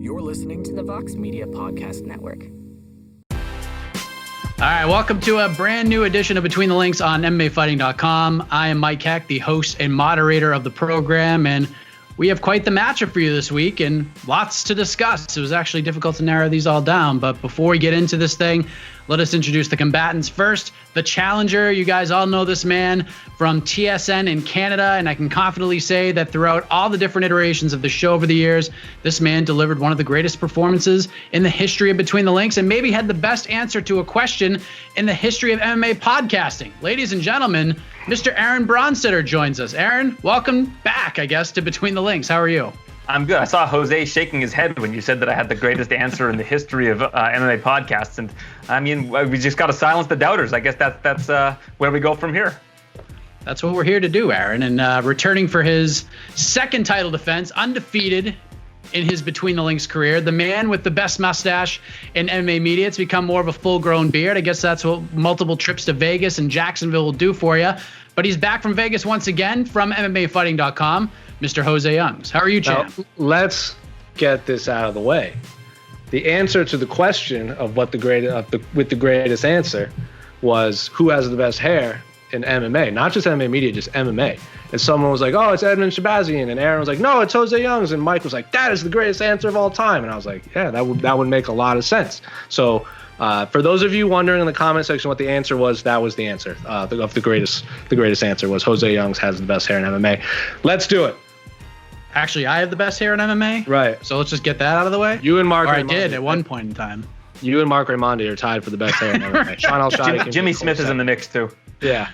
You're listening to the Vox Media Podcast Network. All right, welcome to a brand new edition of Between the Links on MMAfighting.com. I am Mike Heck, the host and moderator of the program, and we have quite the matchup for you this week and lots to discuss. It was actually difficult to narrow these all down, but before we get into this thing, let us introduce the combatants. First, the challenger. You guys all know this man from TSN in Canada, and I can confidently say that throughout all the different iterations of the show over the years, this man delivered one of the greatest performances in the history of Between the Links and maybe had the best answer to a question in the history of MMA podcasting. Ladies and gentlemen, Mr. Aaron Bronsteter joins us. Aaron, welcome back, I guess, to Between the Links. How are you? I'm good. I saw Jose shaking his head when you said that I had the greatest answer in the history of MMA podcasts. And I mean, we just got to silence the doubters. I guess that's where we go from here. That's what we're here to do, Aaron. And returning for his second title defense, undefeated in his Between the Links career, the man with the best mustache in MMA media. It's become more of a full-grown beard. I guess that's what multiple trips to Vegas and Jacksonville will do for you. But he's back from Vegas once again from MMAfighting.com. Mr. Jose Youngs. How are you, champ? Now, let's get this out of the way. The answer to the question of what the greatest answer was who has the best hair in MMA, not just MMA media, just MMA. And someone was like, oh, it's Edmund Shabazian. And Aaron was like, no, it's Jose Youngs. And Mike was like, that is the greatest answer of all time. And I was like, yeah, that would make a lot of sense. So for those of you wondering in the comment section what the answer was, that was the answer. The greatest answer was Jose Youngs has the best hair in MMA. Let's do it. Actually, I have the best hair in MMA. Right. So let's just get that out of the way. You and Mark. Or I did at one point in time. You and Mark Raimondi are tied for the best hair in MMA. Sean Al-Shadi Jimmy Smith is in the mix too. Yeah.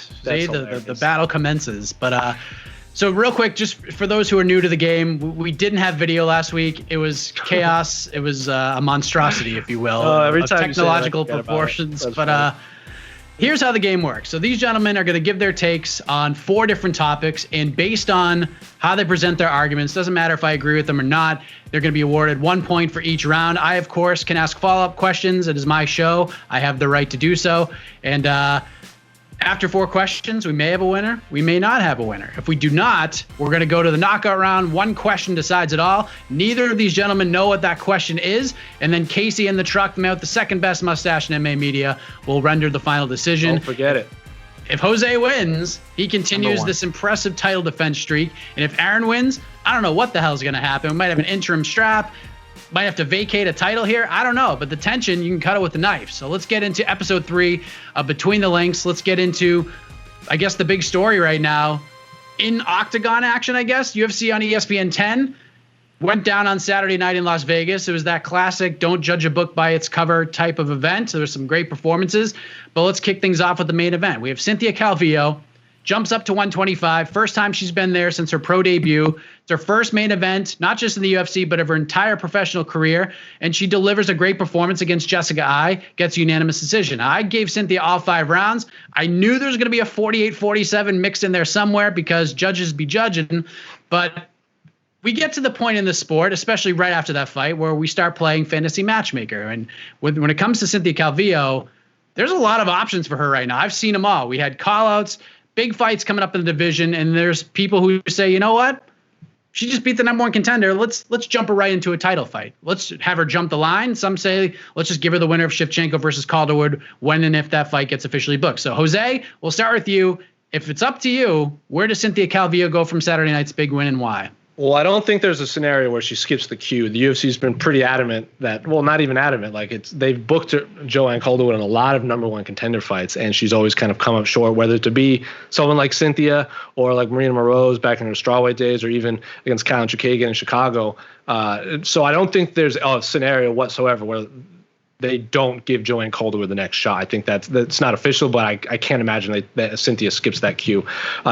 See, the battle commences. But so real quick, just for those who are new to the game, we didn't have video last week. It was chaos. It was a monstrosity, if you will, of technological proportions. But here's how the game works. So these gentlemen are going to give their takes on 4 different topics, and based on how they present their arguments, doesn't matter if I agree with them or not, they're going to be awarded 1 point for each round. I, of course, can ask follow-up questions. It is my show. I have the right to do so. And after 4 questions, we may have a winner. We may not have a winner. If we do not, we're going to go to the knockout round. 1 question decides it all. Neither of these gentlemen know what that question is. And then Casey in the truck, the man with the second best mustache in MMA media, will render the final decision. Don't forget it. If Jose wins, he continues this impressive title defense streak. And if Aaron wins, I don't know what the hell is going to happen. We might have an interim strap. Might have to vacate a title here. I don't know. But the tension, you can cut it with a knife. So let's get into episode 3 of Between the Links. Let's get into, I guess, the big story right now. In Octagon action, I guess. UFC on ESPN 10 went down on Saturday night in Las Vegas. It was that classic don't judge a book by its cover type of event. There were some great performances. But let's kick things off with the main event. We have Cynthia Calvillo. Jumps up to 125. First time she's been there since her pro debut. It's her first main event, not just in the UFC, but of her entire professional career. And she delivers a great performance against Jessica Eye, gets a unanimous decision. I gave Cynthia all 5 rounds. I knew there was going to be a 48-47 mixed in there somewhere because judges be judging. But we get to the point in the sport, especially right after that fight, where we start playing fantasy matchmaker. And when it comes to Cynthia Calvillo, there's a lot of options for her right now. I've seen them all. We had call-outs. Big fights coming up in the division, and there's people who say, you know what? She just beat the number 1 contender. Let's jump her right into a title fight. Let's have her jump the line. Some say, let's just give her the winner of Shevchenko versus Calderwood when and if that fight gets officially booked. So, Jose, we'll start with you. If it's up to you, where does Cynthia Calvillo go from Saturday night's big win and why? Well, I don't think there's a scenario where she skips the queue. The UFC's been pretty adamant that, well, not even adamant, like they've booked her, Joanne Calderwood in a lot of number 1 contender fights, and she's always kind of come up short, whether it to be someone like Cynthia or like Marina Moroz back in her strawweight days, or even against Karen Chukagian in Chicago. So I don't think there's a scenario whatsoever where they don't give Joanne Calderwood the next shot. I think that's not official, but I can't imagine that Cynthia skips that queue.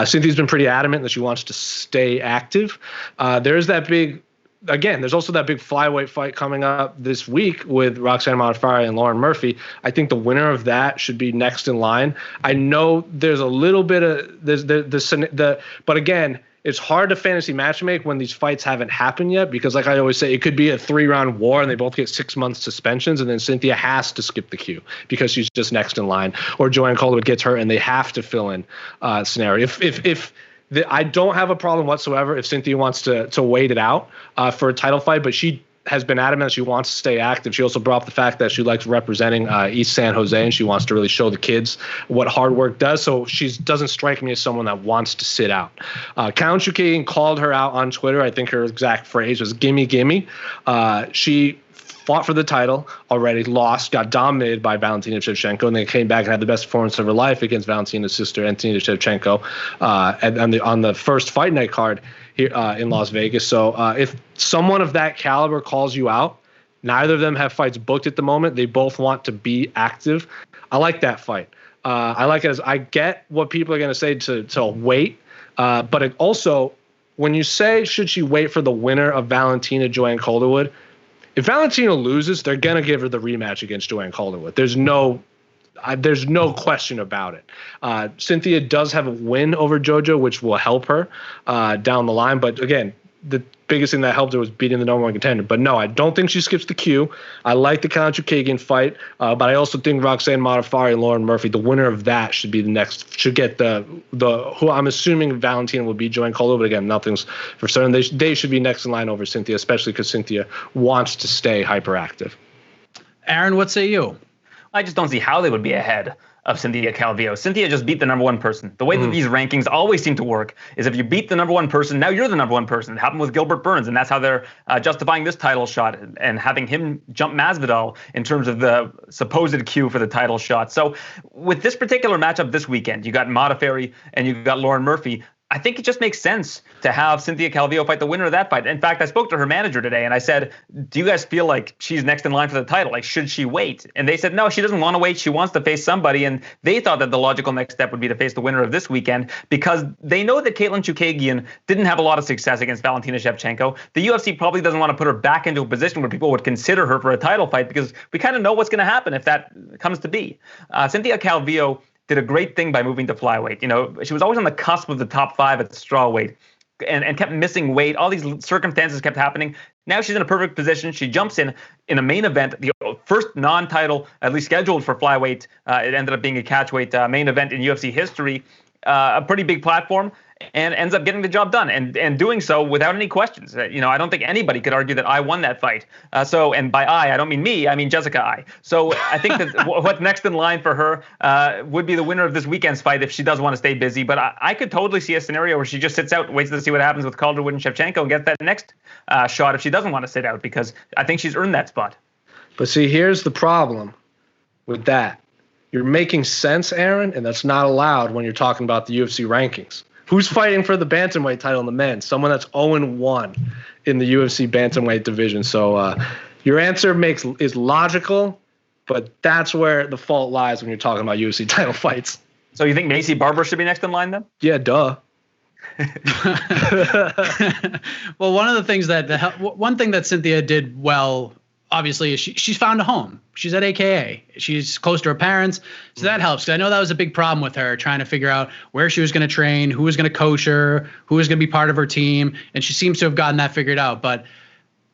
Cynthia's been pretty adamant that she wants to stay active. There's also that big flyweight fight coming up this week with Roxanne Modafferi and Lauren Murphy. I think the winner of that should be next in line. I know there's a little bit of but again, it's hard to fantasy matchmake when these fights haven't happened yet, because like I always say, it could be a 3-round war and they both get 6 months suspensions, and then Cynthia has to skip the queue because she's just next in line, or Joanne Calderwood gets hurt and they have to fill in scenario. If I don't have a problem whatsoever if Cynthia wants to wait it out for a title fight, but she has been adamant that she wants to stay active. She also brought up the fact that she likes representing East San Jose, and she wants to really show the kids what hard work does. So she doesn't strike me as someone that wants to sit out. Count Chukagian called her out on Twitter. I think her exact phrase was "gimme, gimme." She fought for the title already, lost, got dominated by Valentina Shevchenko, and then came back and had the best performance of her life against Valentina's sister, Antonina Shevchenko, on the first fight night card here in Las Vegas. So if someone of that caliber calls you out, neither of them have fights booked at the moment. They both want to be active. I like that fight. I like it as I get what people are going to say to wait, but it also, when you say should she wait for the winner of Valentina Joanne Calderwood, if Valentina loses, they're going to give her the rematch against Joanne Calderwood. There's no question about it. Cynthia does have a win over JoJo, which will help her down the line. But again, the biggest thing that helped her was beating the number one contender. But no, I don't think she skips the queue. I like the Conor Chukagian fight, but I also think Roxanne Modafferi and Lauren Murphy, the winner of that, should be the next. Should get the who I'm assuming Valentina will be Joanne Calderwood. But again, nothing's for certain. They should be next in line over Cynthia, especially because Cynthia wants to stay hyperactive. Aaron, what say you? I just don't see how they would be ahead of Cynthia Calvillo. Cynthia just beat the number one person. The way that these rankings always seem to work is if you beat the number one person, now you're the number one person. It happened with Gilbert Burns, and that's how they're justifying this title shot and having him jump Masvidal in terms of the supposed queue for the title shot. So with this particular matchup this weekend, you got Modafferi and you got Lauren Murphy. I think it just makes sense to have Cynthia Calvillo fight the winner of that fight. In fact, I spoke to her manager today and I said, do you guys feel like she's next in line for the title? Like, should she wait? And they said, no, she doesn't want to wait. She wants to face somebody. And they thought that the logical next step would be to face the winner of this weekend because they know that Caitlin Chukagian didn't have a lot of success against Valentina Shevchenko. The UFC probably doesn't want to put her back into a position where people would consider her for a title fight because we kind of know what's going to happen if that comes to be. Cynthia Calvillo did a great thing by moving to flyweight. You know, she was always on the cusp of the top 5 at strawweight and kept missing weight. All these circumstances kept happening. Now she's in a perfect position. She jumps in a main event, the first non-title, at least scheduled for flyweight. It ended up being a catchweight main event in UFC history, a pretty big platform. And ends up getting the job done and doing so without any questions. You know, I don't think anybody could argue that I won that fight. And by I don't mean me, I mean Jessica I. So I think that what's next in line for her would be the winner of this weekend's fight if she does want to stay busy. But I could totally see a scenario where she just sits out, waits to see what happens with Calderwood and Shevchenko and gets that next shot if she doesn't want to sit out because I think she's earned that spot. But see, here's the problem with that. You're making sense, Aaron, and that's not allowed when you're talking about the UFC rankings. Who's fighting for the bantamweight title in the men? Someone that's 0-1 in the UFC bantamweight division. So your answer is logical, but that's where the fault lies when you're talking about UFC title fights. So you think Macy Barber should be next in line then? Yeah, duh. Well, one thing that Cynthia did well, obviously, is she's found a home. She's at AKA. She's close to her parents, so that helps. I know that was a big problem with her, trying to figure out where she was going to train, who was going to coach her, who was going to be part of her team, and she seems to have gotten that figured out. But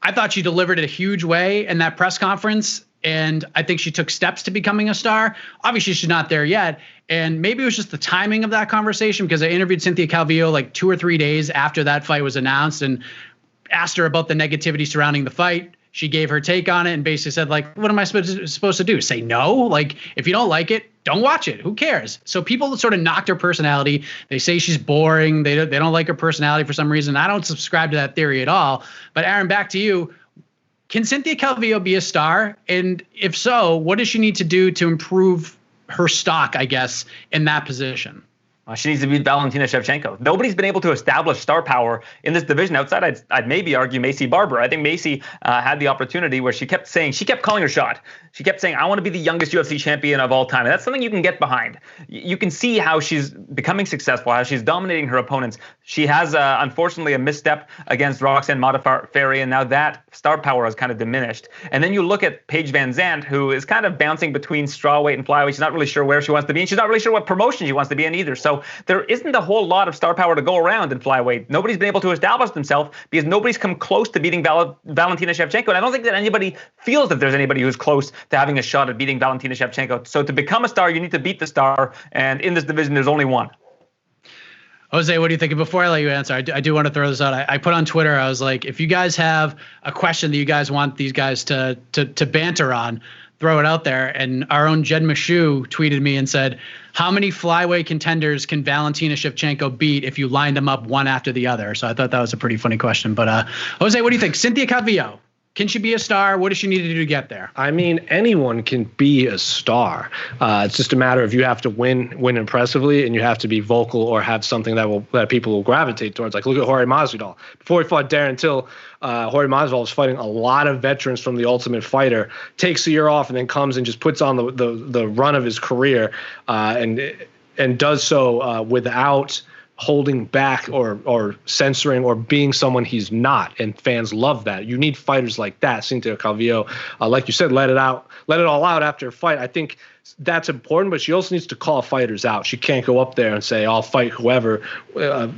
I thought she delivered it a huge way in that press conference, and I think she took steps to becoming a star. Obviously, she's not there yet, and maybe it was just the timing of that conversation because I interviewed Cynthia Calvillo like 2 or 3 days after that fight was announced and asked her about the negativity surrounding the fight. She gave her take on it and basically said, like, what am I supposed to do? Say no? Like, if you don't like it, don't watch it. Who cares? So people sort of knocked her personality. They say she's boring. They don't like her personality for some reason. I don't subscribe to that theory at all. But Aaron, back to you. Can Cynthia Calvillo be a star? And if so, what does she need to do to improve her stock, I guess, in that position? She needs to beat Valentina Shevchenko. Nobody's been able to establish star power in this division outside. I'd maybe argue Macy Barber. I think Macy had the opportunity where she kept calling her shot. She kept saying, I want to be the youngest UFC champion of all time. And that's something you can get behind. You can see how she's becoming successful, how she's dominating her opponents. She has, unfortunately, a misstep against Roxanne Modafferi, and now that star power has kind of diminished. And then you look at Paige Van Zandt, who is kind of bouncing between strawweight and flyweight. She's not really sure where she wants to be, and she's not really sure what promotion she wants to be in either. So there isn't a whole lot of star power to go around in flyweight. Nobody's been able to establish themselves because nobody's come close to beating Valentina Shevchenko. And I don't think that anybody feels that there's anybody who's close to having a shot at beating Valentina Shevchenko. So to become a star, you need to beat the star. And in this division, there's only one. Jose, what do you think? Before I let you answer, I do want to throw this out. I put on Twitter, I was like, if you guys have a question that you guys want these guys to banter on, throw it out there. And our own Jed Mashu tweeted me and said, how many flyweight contenders can Valentina Shevchenko beat if you lined them up one after the other? So I thought that was a pretty funny question. But Jose, what do you think? Cynthia Calvillo, can she be a star? What does she need to do to get there? I mean, anyone can be a star. It's just a matter of you have to win impressively, and you have to be vocal or have something that people will gravitate towards. Like, look at Jorge Masvidal. Before he fought Darren Till, Jorge Masvidal was fighting a lot of veterans from The Ultimate Fighter, takes a year off, and then comes and just puts on the run of his career, and does so without holding back or censoring or being someone he's not, and fans love that. You need fighters like that. Cynthia Calvillo, like you said, let it all out after a fight. I think that's important, but she also needs to call fighters out. She can't go up there and say, I'll fight whoever,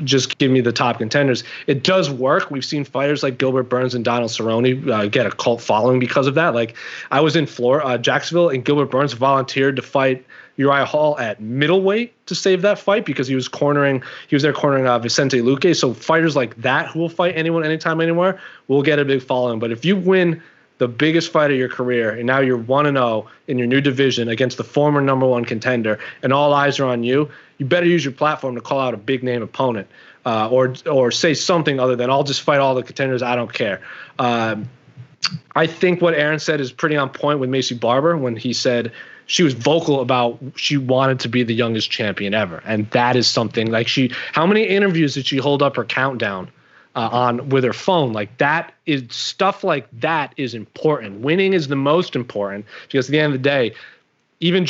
just give me the top contenders. It does work. We've seen fighters like Gilbert Burns and Donald Cerrone get a cult following because of that. Like, I was in Jacksonville, and Gilbert Burns volunteered to fight Uriah Hall at middleweight to save that fight because he was there cornering Vicente Luque. So fighters like that who will fight anyone, anytime, anywhere will get a big following. But if you win the biggest fight of your career and now you're 1-0 in your new division against the former number one contender and all eyes are on you, you better use your platform to call out a big name opponent or say something other than I'll just fight all the contenders. I don't care. I think what Aaron said is pretty on point with Macy Barber when he said she was vocal about she wanted to be the youngest champion ever. And that is something like how many interviews did she hold up her countdown on with her phone? Like, that is stuff like that is important. Winning is the most important because at the end of the day, even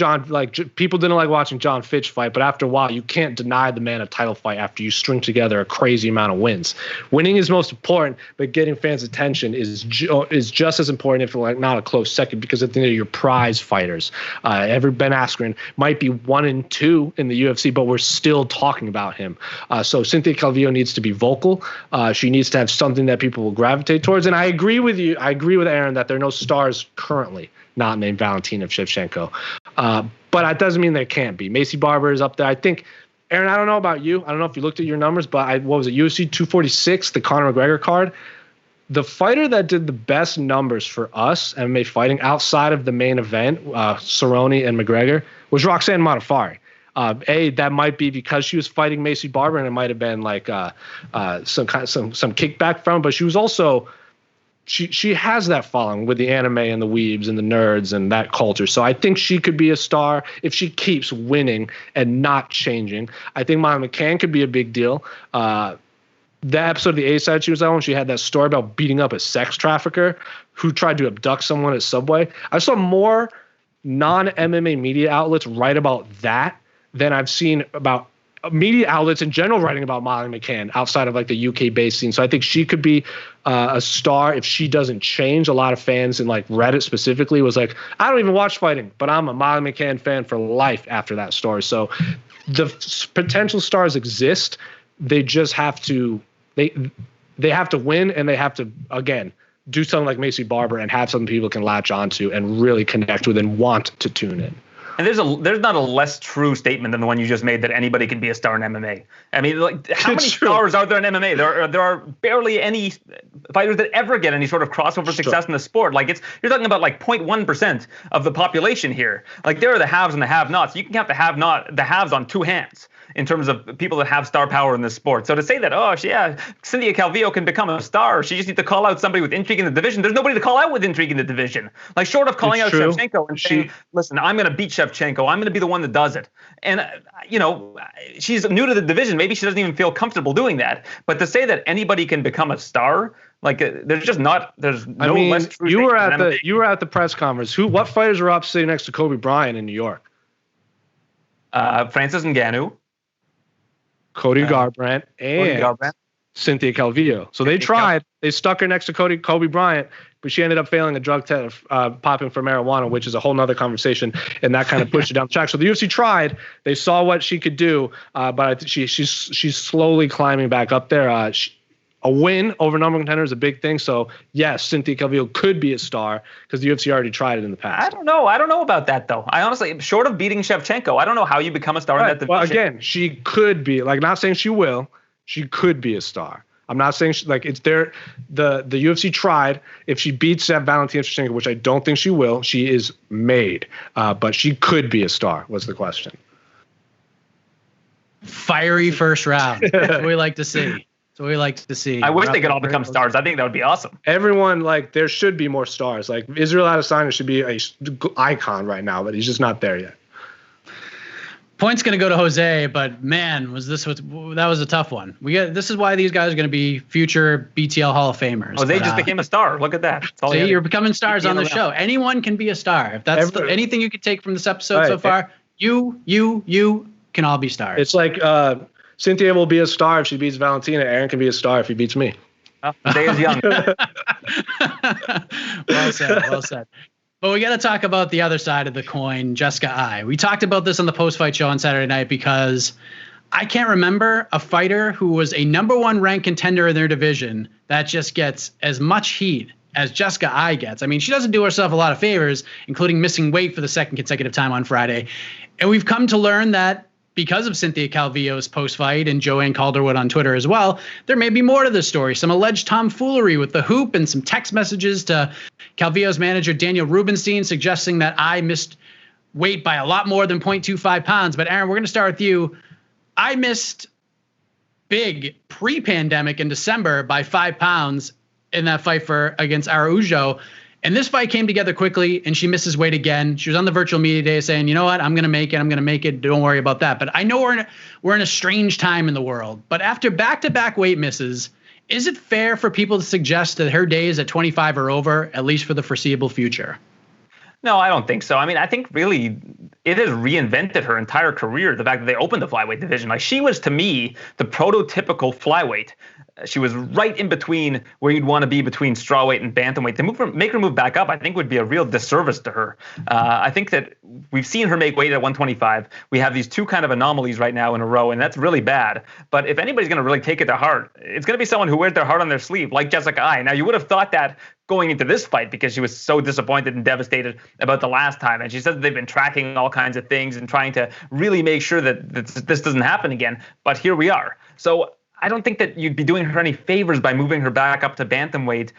people didn't like watching John Fitch fight, but after a while, you can't deny the man a title fight after you string together a crazy amount of wins. Winning is most important, but getting fans' attention is just as important, if not a close second, because at the end of your prize fighters. Ben Askren might be 1-2 in the UFC, but we're still talking about him. So Cynthia Calvillo needs to be vocal. She needs to have something that people will gravitate towards. And I agree with you. I agree with Aaron that there are no stars currently not named Valentina Shevchenko. But that doesn't mean there can't be. Macy Barber is up there. I think, Aaron, I don't know about you. I don't know if you looked at your numbers, but what was it, UFC 246, the Conor McGregor card? The fighter that did the best numbers for us, MMA fighting, outside of the main event, Cerrone and McGregor, was Roxanne Modafferi. That might be because she was fighting Macy Barber, and it might have been like some kickback from, but she was also she has that following with the anime and the weebs and the nerds and that culture. So I think she could be a star if she keeps winning and not changing. I think Molly McCann could be a big deal. That episode of the A-Side she was on, she had that story about beating up a sex trafficker who tried to abduct someone at Subway. I saw more non-MMA media outlets write about that than I've seen about media outlets in general writing about Molly McCann outside of like the UK-based scene. So I think she could be a star if she doesn't change. A lot of fans in like Reddit specifically was like, I don't even watch fighting, but I'm a Molly McCann fan for life after that story. So the potential stars exist. They just have to they have to win, and they have to, again, do something like Macy Barber and have something people can latch onto and really connect with and want to tune in. And there's not a less true statement than the one you just made that anybody can be a star in MMA. I mean, like, how many stars are there in MMA? There are barely any fighters that ever get any sort of crossover success in the sport. Like, you're talking about like 0.1% of the population here. Like, there are the haves and the have-nots. You can count the haves on two hands in terms of people that have star power in this sport. So to say that, Cynthia Calvillo can become a star, she just needs to call out somebody with intrigue in the division. There's nobody to call out with intrigue in the division. Like, short of calling out Shevchenko and saying, listen, I'm going to beat Shevchenko. I'm going to be the one that does it. And, she's new to the division. Maybe she doesn't even feel comfortable doing that. But to say that anybody can become a star, like, there's no less true. You were at the press conference. What fighters were up sitting next to Kobe Bryant in New York? Francis Ngannou, Cody Garbrandt, and Cynthia Calvillo. So they tried. They stuck her next to Kobe Bryant, but she ended up failing a drug test, popping for marijuana, which is a whole nother conversation, and that kind of pushed it down the track. So the UFC tried. They saw what she could do, but she's slowly climbing back up there. a win over number one contender is a big thing. So yes, Cynthia Calvillo could be a star because the UFC already tried it in the past. I don't know about that though. I honestly, short of beating Shevchenko, I don't know how you become a star in that division. Well, again, she could be, like, not saying she will. She could be a star. I'm not saying it's there. The UFC tried. If she beats Valentina Shevchenko, which I don't think she will, she is made. But she could be a star. Was the question? Fiery first round. That's what we like to see. I wish they could all become stars. I think that would be awesome. Everyone, like, there should be more stars. Like, Israel Adesanya should be a icon right now, but he's just not there yet. Point's going to go to Jose, but man, that was a tough one. This is why these guys are going to be future BTL Hall of Famers. Jose just became a star. Look at that. See, you're becoming stars on the show. Anyone can be a star. If that's anything you could take from this episode so far, you can all be stars. It's like Cynthia will be a star if she beats Valentina. Aaron can be a star if he beats me. Jose is young. Well said. But we got to talk about the other side of the coin, Jessica Ai. We talked about this on the post-fight show on Saturday night because I can't remember a fighter who was a number one ranked contender in their division that just gets as much heat as Jessica Ai gets. I mean, she doesn't do herself a lot of favors, including missing weight for the second consecutive time on Friday. And we've come to learn that because of Cynthia Calvillo's post-fight and Joanne Calderwood on Twitter as well, there may be more to this story. Some alleged tomfoolery with the hoop and some text messages to Calvillo's manager, Daniel Rubenstein, suggesting that I missed weight by a lot more than 0.25 pounds. But Aaron, we're going to start with you. I missed big pre-pandemic in December by 5 pounds in that fight against Araujo. And this fight came together quickly, and she misses weight again. She was on the virtual media day saying, you know what, I'm going to make it. Don't worry about that. But I know we're in a strange time in the world. But after back-to-back weight misses, is it fair for people to suggest that her days at 25 are over, at least for the foreseeable future? No, I don't think so. I mean, I think really it has reinvented her entire career, the fact that they opened the flyweight division. Like, she was, to me, the prototypical flyweight. She was right in between where you'd want to be between strawweight and bantamweight. To make her move back up, I think would be a real disservice to her. I think that we've seen her make weight at 125. We have these two kind of anomalies right now in a row, and that's really bad. But if anybody's going to really take it to heart, it's going to be someone who wears their heart on their sleeve, like Jessica Ai. Now, you would have thought that going into this fight because she was so disappointed and devastated about the last time. And she said that they've been tracking all kinds of things and trying to really make sure that this doesn't happen again. But here we are. So I don't think that you'd be doing her any favors by moving her back up to bantamweight.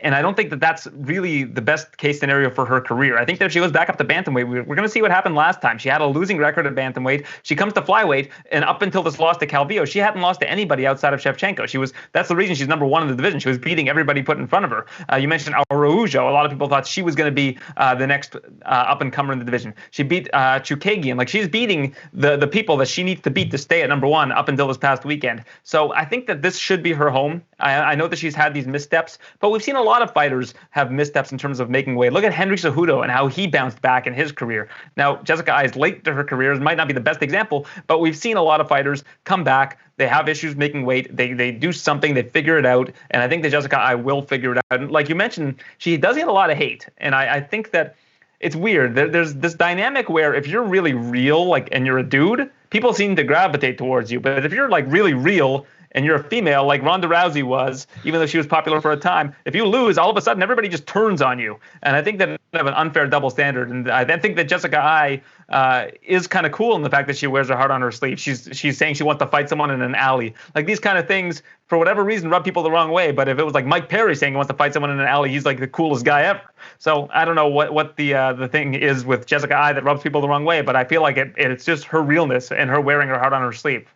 And I don't think that that's really the best case scenario for her career. I think that if she goes back up to bantamweight, we're going to see what happened last time. She had a losing record at bantamweight. She comes to flyweight, and up until this loss to Calvillo, she hadn't lost to anybody outside of Shevchenko. That's the reason she's number one in the division. She was beating everybody put in front of her. You mentioned Araujo. A lot of people thought she was going to be the next up-and-comer in the division. She beat Chukagian. Like, she's beating the people that she needs to beat to stay at number one up until this past weekend. So I think that this should be her home. I know that she's had these missteps, but we've seen a lot of fighters have missteps in terms of making weight. Look at Henry Cejudo and how he bounced back in his career. Now, Jessica Ai is late to her career. It might not be the best example, but we've seen a lot of fighters come back. They have issues making weight. They do something. They figure it out. And I think that Jessica Ai will figure it out. And like you mentioned, she does get a lot of hate. And I think that it's weird. There's this dynamic where if you're really real, and you're a dude, people seem to gravitate towards you. But if you're really real and you're a female, like Ronda Rousey was, even though she was popular for a time, if you lose, all of a sudden everybody just turns on you. And I think that they have an unfair double standard. And I think that Jessica Ai is kind of cool in the fact that she wears her heart on her sleeve. She's saying she wants to fight someone in an alley. Like, these kind of things, for whatever reason, rub people the wrong way. But if it was like Mike Perry saying he wants to fight someone in an alley, he's like the coolest guy ever. So I don't know what the thing is with Jessica Ai that rubs people the wrong way, but I feel like it's just her realness and her wearing her heart on her sleeve.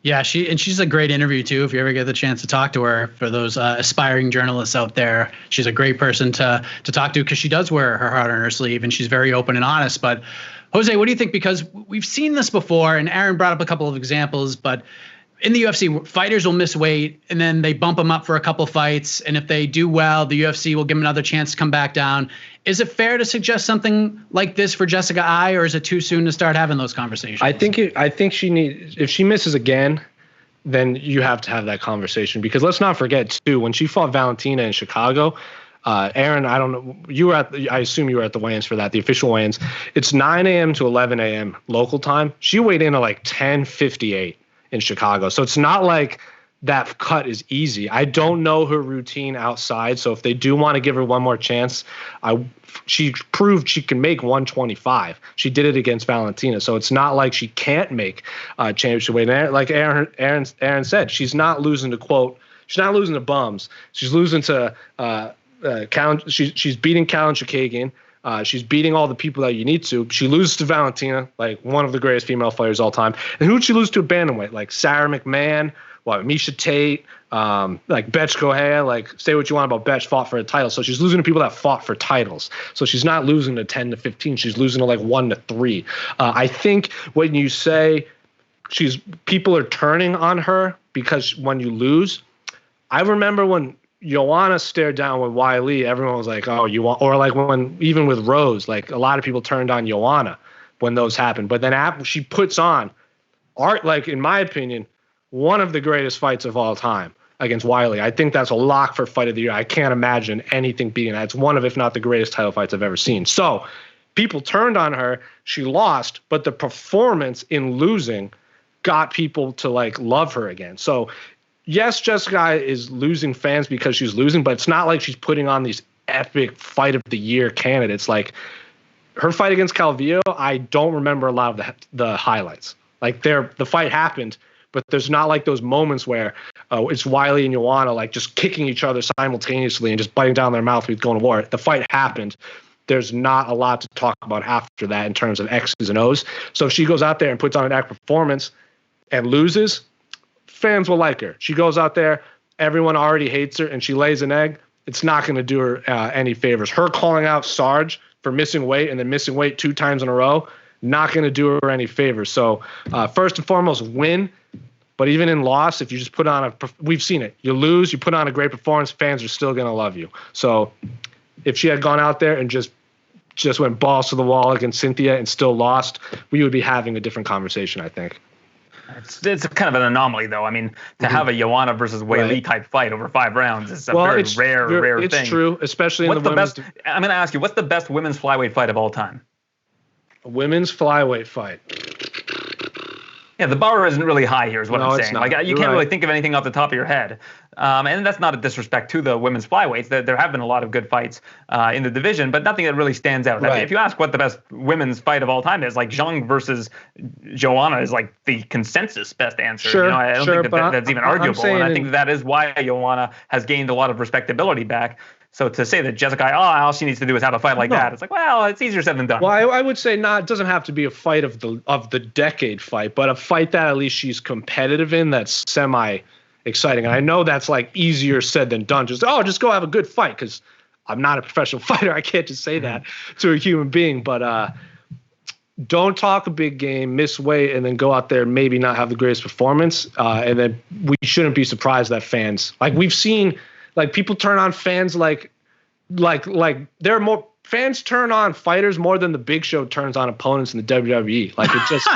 Yeah, she's a great interview too. If you ever get the chance to talk to her, for those aspiring journalists out there, she's a great person to talk to because she does wear her heart on her sleeve and she's very open and honest. But Jose, what do you think? Because we've seen this before, and Aaron brought up a couple of examples, but in the UFC, fighters will miss weight and then they bump them up for a couple fights. And if they do well, the UFC will give them another chance to come back down. Is it fair to suggest something like this for Jessica Ai, or is it too soon to start having those conversations? I think she needs, if she misses again, then you have to have that conversation, because let's not forget too, when she fought Valentina in Chicago, Aaron, I don't know, I assume you were at the weigh-ins for that, the official weigh-ins. It's 9 a.m. to 11 a.m. local time. She weighed in at 10:58 in Chicago. So it's not like that cut is easy. I don't know her routine outside, so if they do want to give her one more chance, she proved she can make 125. She did it against Valentina, so it's not like she can't make championship weight. And like Aaron said, she's not losing to she's not losing to bums. She's losing to she's beating Calvin Chikagian. She's beating all the people that you need to. She loses to Valentina, like one of the greatest female fighters of all time. And who did she lose to at bantamweight? Like Sarah McMahon, Misha Tate, like Betch Kohea. Like, say what you want about Betch, fought for a title. So she's losing to people that fought for titles. So she's not losing to 10 to 15. She's losing to like 1 to 3. I think when you say people are turning on her because when you lose, I remember when Joanna stared down with Wiley, everyone was like, oh, you want, or like when, even with Rose, like a lot of people turned on Joanna when those happened. But then after she puts on like, in my opinion, one of the greatest fights of all time against Wiley. I think that's a lock for fight of the year. I can't imagine anything beating that. It's one of, if not the greatest title fights I've ever seen. So people turned on her. She lost, but the performance in losing got people to like love her again. So yes, Jessica is losing fans because she's losing, but it's not like she's putting on these epic fight of the year candidates. Like her fight against Calvillo, I don't remember a lot of the highlights. Like the fight happened, but there's not like those moments where it's Wiley and Joanna like just kicking each other simultaneously and just biting down their mouth with going to war. The fight happened. There's not a lot to talk about after that in terms of X's and O's. So if she goes out there and puts on an epic performance and loses, fans will like her. She goes out there, everyone already hates her, and she lays an egg. It's not going to do her any favors. Her calling out Sarge for missing weight and then missing weight 2 times in a row, not going to do her any favors. So first and foremost, win. But even in loss, if you just put on we've seen it. You lose, you put on a great performance, fans are still going to love you. So if she had gone out there and just went balls to the wall against Cynthia and still lost, we would be having a different conversation, I think. It's kind of an anomaly, though. I mean, to have a Joanna versus Weili type fight over 5 rounds is a very rare thing. It's true, especially in the women's. I'm going to ask you, what's the best women's flyweight fight of all time? A women's flyweight fight. Yeah, the bar isn't really high here, is what I'm saying. Not. Like you can't really think of anything off the top of your head. And that's not a disrespect to the women's flyweights. There have been a lot of good fights in the division, but nothing that really stands out. Right. If you ask what the best women's fight of all time is, like Zhang versus Joanna is like the consensus best answer. Sure, I don't think that's even arguable. And I think that is why Joanna has gained a lot of respectability back. So to say that Jessica, all she needs to do is have a fight like that, it's like, well, it's easier said than done. Well, I would say it doesn't have to be a fight of the decade fight, but a fight that at least she's competitive in, that's semi-exciting. And I know that's like easier said than done. Just go have a good fight, because I'm not a professional fighter. I can't just say that to a human being. But don't talk a big game, miss weight, and then go out there and maybe not have the greatest performance. And then we shouldn't be surprised that fans, like we've seen, like people turn on fans like there are more fans turn on fighters more than the Big Show turns on opponents in the WWE. Like it's just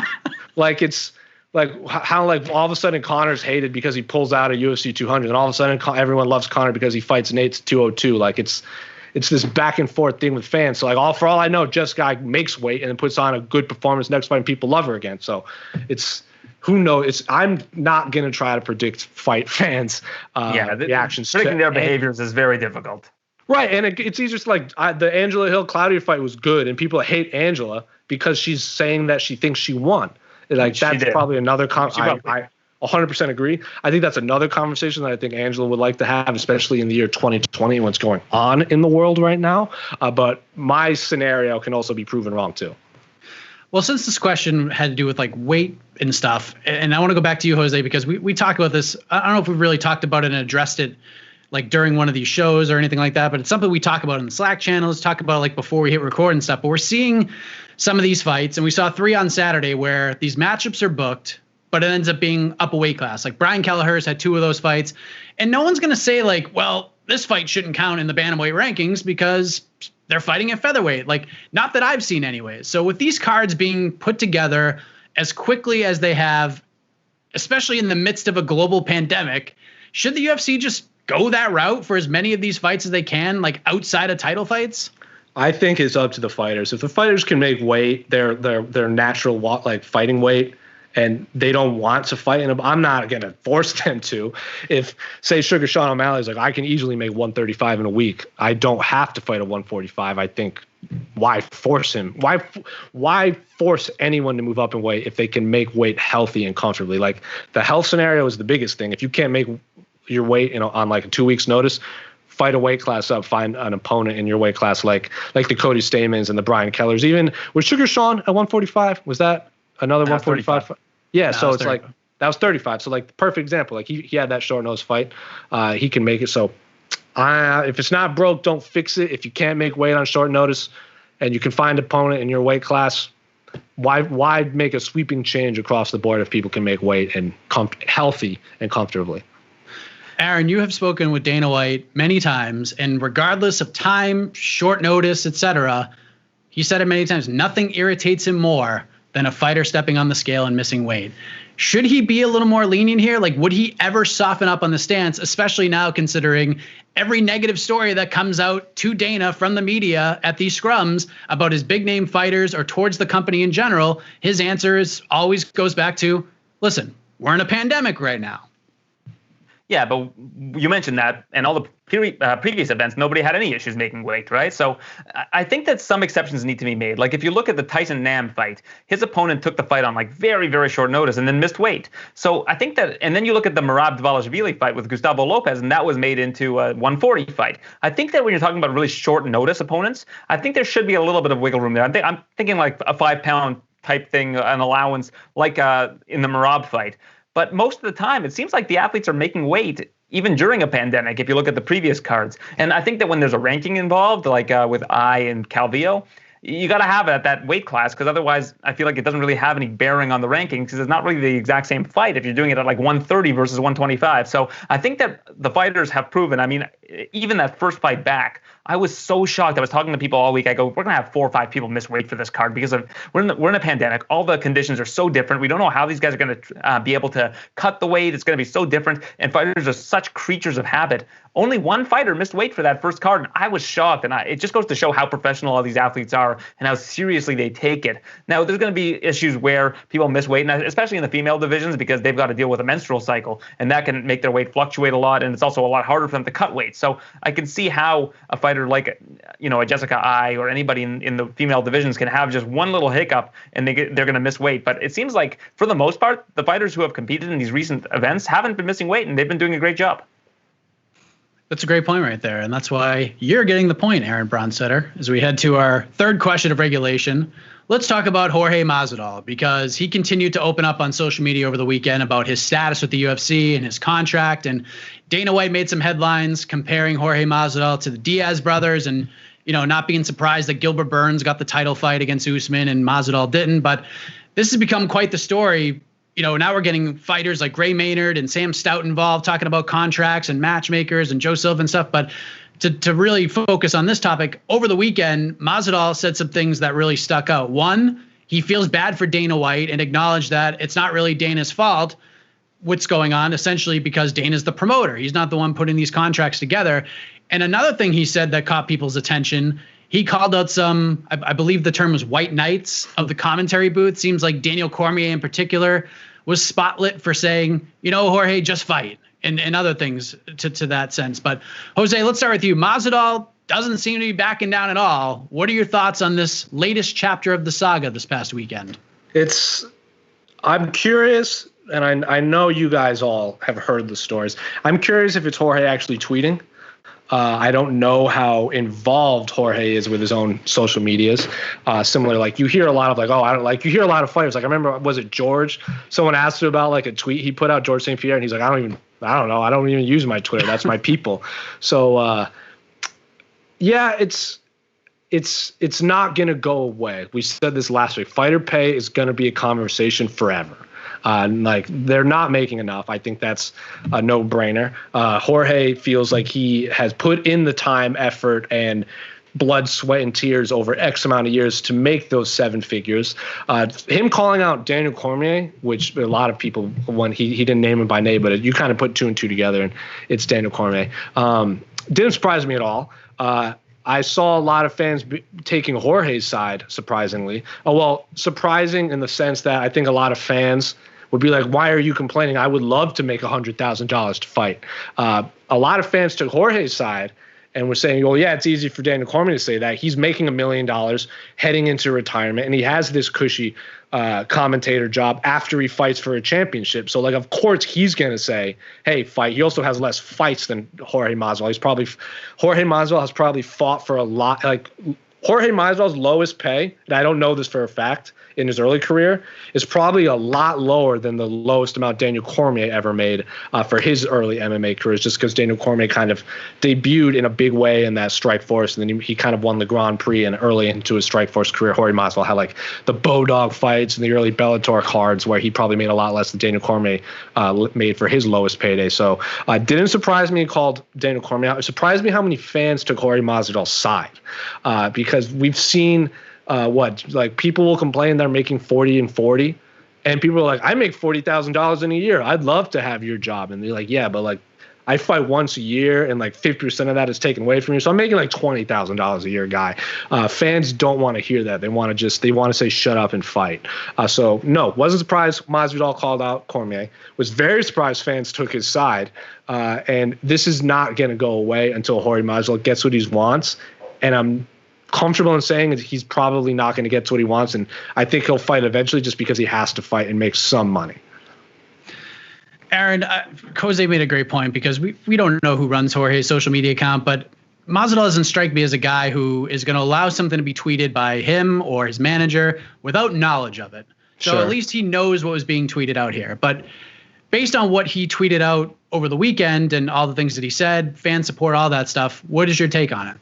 like it's like how like all of a sudden Connor's hated because he pulls out a UFC 200, and all of a sudden everyone loves Connor because he fights Nate's 202. Like it's this back and forth thing with fans. So like for all I know, Jessica makes weight and then puts on a good performance next fight, and people love her again. So it's. Who knows? I'm not going to try to predict fight fans' reactions. Predicting their behaviors is very difficult. Right, and it's easier to like the Angela Hill-Claudia fight was good, and people hate Angela because she's saying that she thinks she won. Like that's probably another I 100% agree. I think that's another conversation that I think Angela would like to have, especially in the year 2020 and what's going on in the world right now. But my scenario can also be proven wrong too. Well, since this question had to do with like weight and stuff, and I want to go back to you, Jose, because we talked about this. I don't know if we really talked about it and addressed it like during one of these shows or anything like that, but it's something we talk about in the Slack channels, talk about like before we hit record and stuff. But we're seeing some of these fights, and we saw 3 on Saturday where these matchups are booked, but it ends up being up a weight class. Like Brian Kelleher's had 2 of those fights, and no one's going to say like, well, this fight shouldn't count in the bantamweight rankings because they're fighting at featherweight. Like, not that I've seen anyways. So with these cards being put together as quickly as they have, especially in the midst of a global pandemic, should the UFC just go that route for as many of these fights as they can, like outside of title fights? I think it's up to the fighters. If the fighters can make weight, their natural like fighting weight, and they don't want to fight, and I'm not going to force them to. If, say, Sugar Sean O'Malley is like, I can easily make 135 in a week, I don't have to fight at 145. I think, why force him? Why force anyone to move up in weight if they can make weight healthy and comfortably? Like, the health scenario is the biggest thing. If you can't make your weight, on like a 2 weeks notice, fight a weight class up, find an opponent in your weight class, like the Cody Stamans and the Brian Kellers. Even was Sugar Sean at 145? Was that another 145? Yeah, so it's 35. Like that was 35. So like the perfect example. Like he had that short notice fight. He can make it. So if it's not broke, don't fix it. If you can't make weight on short notice and you can find an opponent in your weight class, why make a sweeping change across the board if people can make weight and healthy and comfortably? Aaron, you have spoken with Dana White many times, and regardless of time, short notice, etc., he said it many times, nothing irritates him more than a fighter stepping on the scale and missing weight. Should he be a little more lenient here? Like, would he ever soften up on the stance, especially now considering every negative story that comes out to Dana from the media at these scrums about his big name fighters or towards the company in general? His answer always goes back to, listen, we're in a pandemic right now. Yeah, but you mentioned that, and all the previous events, nobody had any issues making weight, right? So I think that some exceptions need to be made. Like if you look at the Tyson Nam fight, his opponent took the fight on like very, very short notice and then missed weight. So I think that, and then you look at the Merab Dvalishvili fight with Gustavo Lopez, and that was made into a 140 fight. I think that when you're talking about really short notice opponents, I think there should be a little bit of wiggle room there. I'm thinking like a 5-pound type thing, an allowance, like in the Merab fight. But most of the time, it seems like the athletes are making weight even during a pandemic, if you look at the previous cards. And I think that when there's a ranking involved, like with I and Calvillo, you got to have it at that weight class, because otherwise I feel like it doesn't really have any bearing on the rankings, because it's not really the exact same fight if you're doing it at like 130 versus 125. So I think that the fighters have proven, I mean, even that first fight back, I was so shocked. I was talking to people all week. I go, we're going to have 4 or 5 people miss weight for this card because we're in a pandemic. All the conditions are so different. We don't know how these guys are going to be able to cut the weight. It's going to be so different. And fighters are such creatures of habit. Only one fighter missed weight for that first card, and I was shocked. And it just goes to show how professional all these athletes are and how seriously they take it. Now, there's going to be issues where people miss weight, and especially in the female divisions, because they've got to deal with a menstrual cycle, and that can make their weight fluctuate a lot, and it's also a lot harder for them to cut weight. So I can see how a fighter like, a Jessica I or anybody in the female divisions can have just one little hiccup and they're going to miss weight. But it seems like, for the most part, the fighters who have competed in these recent events haven't been missing weight, and they've been doing a great job. That's a great point right there. And that's why you're getting the point, Aaron Bronsteter. As we head to our third question of regulation, let's talk about Jorge Masvidal, because he continued to open up on social media over the weekend about his status with the UFC and his contract. And Dana White made some headlines comparing Jorge Masvidal to the Diaz brothers, and, not being surprised that Gilbert Burns got the title fight against Usman and Masvidal didn't. But this has become quite the story. Now we're getting fighters like Gray Maynard and Sam Stout involved, talking about contracts and matchmakers and Joe Silva and stuff. But to really focus on this topic, over the weekend, Masvidal said some things that really stuck out. One, he feels bad for Dana White and acknowledged that it's not really Dana's fault what's going on, essentially because Dana's the promoter. He's not the one putting these contracts together. And another thing he said that caught people's attention, he called out some, I believe the term was white knights of the commentary booth. Seems like Daniel Cormier in particular was spotlit for saying, Jorge, just fight, and other things to that sense. But Jose, let's start with you. Masvidal doesn't seem to be backing down at all. What are your thoughts on this latest chapter of the saga this past weekend? I'm curious, and I know you guys all have heard the stories. I'm curious if it's Jorge actually tweeting. I don't know how involved Jorge is with his own social medias. Similar, like you hear a lot of you hear a lot of fighters. Like I remember, was it George? Someone asked him about like a tweet he put out, George St. Pierre, and he's like, I don't know. I don't even use my Twitter. That's my people. So, yeah, it's not going to go away. We said this last week. Fighter pay is going to be a conversation forever. They're not making enough. I think that's a no-brainer. Jorge feels like he has put in the time, effort, and blood, sweat, and tears over X amount of years to make those 7 figures. Him calling out Daniel Cormier, which a lot of people, when he didn't name him by name, but you kind of put 2 and 2 together, and it's Daniel Cormier. Didn't surprise me at all. I saw a lot of fans taking Jorge's side, surprisingly. Oh, well, surprising in the sense that I think a lot of fans would be like, why are you complaining? I would love to make $100,000 to fight. A lot of fans took Jorge's side and were saying, well, yeah, it's easy for Daniel Cormier to say that. He's making $1 million heading into retirement, and he has this cushy commentator job after he fights for a championship. So, like, of course, he's going to say, hey, fight. He also has less fights than Jorge Masvidal. Jorge Masvidal has probably fought for a lot. Like, Jorge Masvidal's lowest pay, and I don't know this for a fact, in his early career is probably a lot lower than the lowest amount Daniel Cormier ever made for his early MMA careers, just because Daniel Cormier kind of debuted in a big way in that Strikeforce, and then he kind of won the Grand Prix and early into his Strikeforce career. Jorge Masvidal had like the Bodog fights and the early Bellator cards where he probably made a lot less than Daniel Cormier made for his lowest payday. So didn't surprise me called Daniel Cormier out. It surprised me how many fans took Jorge Masvidal's side because we've seen people will complain they're making 40 and 40, and people are like, I make $40,000 in a year. I'd love to have your job. And they're like, yeah, but like I fight once a year and like 50% of that is taken away from you. So I'm making like $20,000 a year, guy. Fans don't want to hear that. They want to say, shut up and fight. So no, wasn't surprised Masvidal called out Cormier. Was very surprised fans took his side. And this is not going to go away until Jorge Masvidal gets what he wants. And I'm comfortable in saying that he's probably not going to get to what he wants, and I think he'll fight eventually just because he has to fight and make some money. Aaron, Jose made a great point because we don't know who runs Jorge's social media account, but Masvidal doesn't strike me as a guy who is going to allow something to be tweeted by him or his manager without knowledge of it. So Sure. At least he knows what was being tweeted out here. But based on what he tweeted out over the weekend and all the things that he said, fan support, all that stuff, what is your take on it?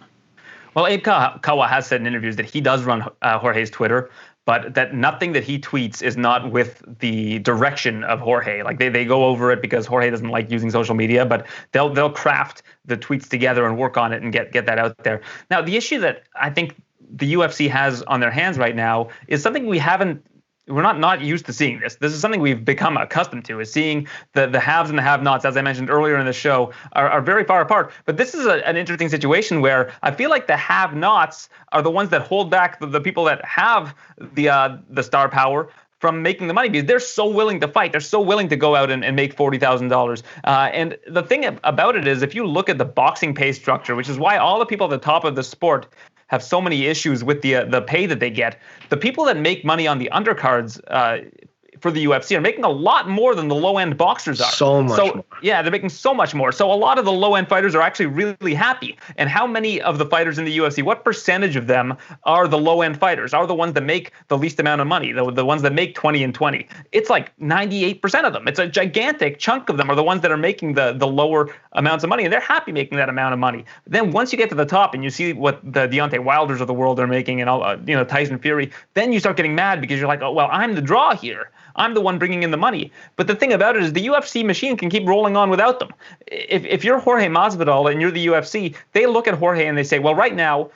Well, Abe Kawa has said in interviews that he does run Jorge's Twitter, but that nothing that he tweets is not with the direction of Jorge. Like they go over it because Jorge doesn't like using social media, but they'll craft the tweets together and work on it and get that out there. Now, the issue that I think the UFC has on their hands right now is something we're not used to seeing this. This is something we've become accustomed to, is seeing the haves and the have-nots, as I mentioned earlier in the show, are very far apart. But this is an interesting situation where I feel like the have-nots are the ones that hold back the people that have the star power from making the money, because they're so willing to fight. They're so willing to go out and make $40,000. And the thing about it is, if you look at the boxing pay structure, which is why all the people at the top of the sport have so many issues with the pay that they get. The people that make money on the undercards for the UFC are making a lot more than the low-end boxers are. So much more. Yeah, they're making so much more. So a lot of the low-end fighters are actually really happy. And how many of the fighters in the UFC, what percentage of them are the low-end fighters, are the ones that make the least amount of money, the ones that make 20 and 20? It's like 98% of them. It's a gigantic chunk of them are the ones that are making the lower amounts of money, and they're happy making that amount of money. Then once you get to the top and you see what the Deontay Wilders of the world are making and all, Tyson Fury, then you start getting mad because you're like, oh, well, I'm the draw here. I'm the one bringing in the money. But the thing about it is the UFC machine can keep rolling on without them. If you're Jorge Masvidal and you're the UFC, they look at Jorge and they say, well, right now,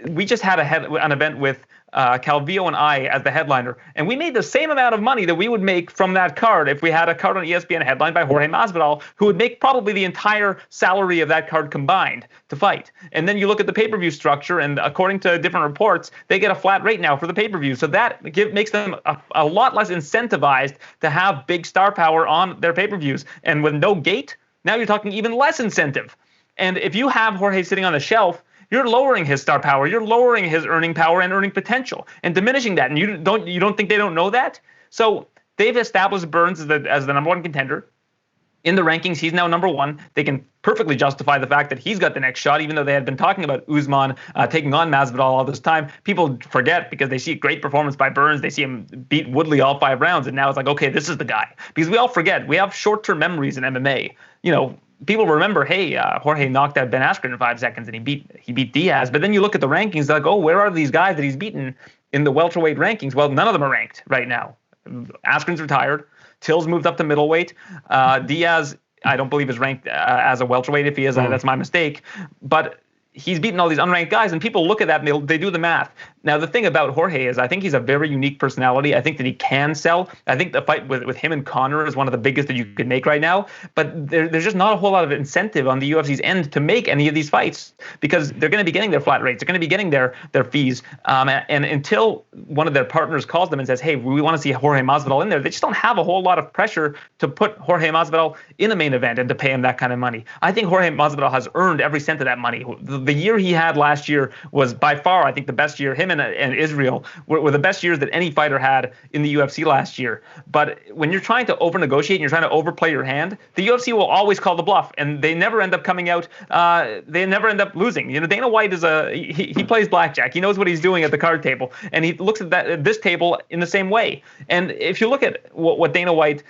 we just had an event with Calvillo and I as the headliner, and we made the same amount of money that we would make from that card if we had a card on ESPN headlined by Jorge Masvidal, who would make probably the entire salary of that card combined to fight. And then you look at the pay-per-view structure, and according to different reports, they get a flat rate now for the pay-per-view. So that makes them a lot less incentivized to have big star power on their pay-per-views. And with no gate, now you're talking even less incentive. And if you have Jorge sitting on the shelf, you're lowering his star power, you're lowering his earning power and earning potential, and diminishing that. And you don't think they don't know that? So they've established Burns as the number one contender. In the rankings, he's now number one. They can perfectly justify the fact that he's got the next shot, even though they had been talking about Usman taking on Masvidal all this time. People forget because they see a great performance by Burns. They see him beat Woodley all 5 rounds, and now it's like, okay, this is the guy. Because we all forget. We have short-term memories in MMA. People remember, hey, Jorge knocked out Ben Askren in 5 seconds, and he beat Diaz. But then you look at the rankings, they're like, oh, where are these guys that he's beaten in the welterweight rankings? Well, none of them are ranked right now. Askren's retired. Till's moved up to middleweight. Diaz, I don't believe is ranked as a welterweight. If he is, that's my mistake. But he's beaten all these unranked guys, and people look at that and they do the math. Now, the thing about Jorge is I think he's a very unique personality. I think that he can sell. I think the fight with him and Conor is one of the biggest that you could make right now. But there's just not a whole lot of incentive on the UFC's end to make any of these fights because they're going to be getting their flat rates. They're going to be getting their fees. And until one of their partners calls them and says, hey, we want to see Jorge Masvidal in there, they just don't have a whole lot of pressure to put Jorge Masvidal in a main event and to pay him that kind of money. I think Jorge Masvidal has earned every cent of that money. The year he had last year was by far, I think, the best year. Him and Israel were the best years that any fighter had in the UFC last year. But when you're trying to over-negotiate and you're trying to overplay your hand, the UFC will always call the bluff, and they never end up coming out. They never end up losing. You know, Dana White is he plays blackjack. He knows what he's doing at the card table, and he looks at this table in the same way. And if you look at what Dana White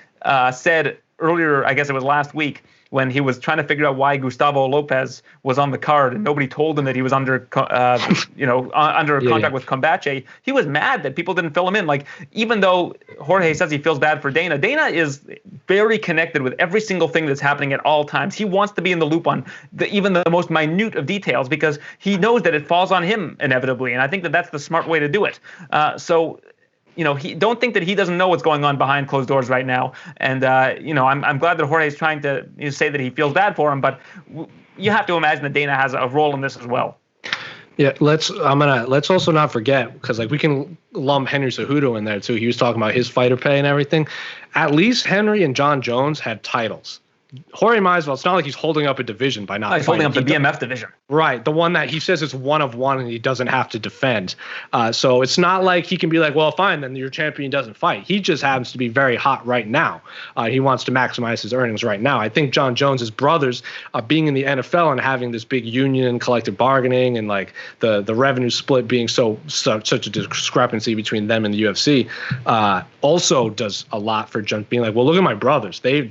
said earlier, I guess it was last week, when he was trying to figure out why Gustavo Lopez was on the card and nobody told him that he was under under a contract with Combache, he was mad that people didn't fill him in. Like, even though Jorge says he feels bad for Dana, Dana is very connected with every single thing that's happening at all times. He wants to be in the loop on even the most minute of details because he knows that it falls on him inevitably. And I think that that's the smart way to do it. He don't think that he doesn't know what's going on behind closed doors right now. And, I'm glad that Jorge is trying to say that he feels bad for him, but you have to imagine that Dana has a role in this as well. Yeah, let's also not forget, because we can lump Henry Cejudo in there too. He was talking about his fighter pay and everything. At least Henry and John Jones had titles. Jorge Masvidal, it's not like he's holding up a division by not. He's holding up the BMF division. Right, the one that he says is one of one and he doesn't have to defend. So it's not like he can be like, well, fine, then your champion doesn't fight. He just happens to be very hot right now. He wants to maximize his earnings right now. I think John Jones's brothers being in the NFL and having this big union, collective bargaining, and the revenue split being such a discrepancy between them and the UFC also does a lot for just being like, well, look at my brothers. They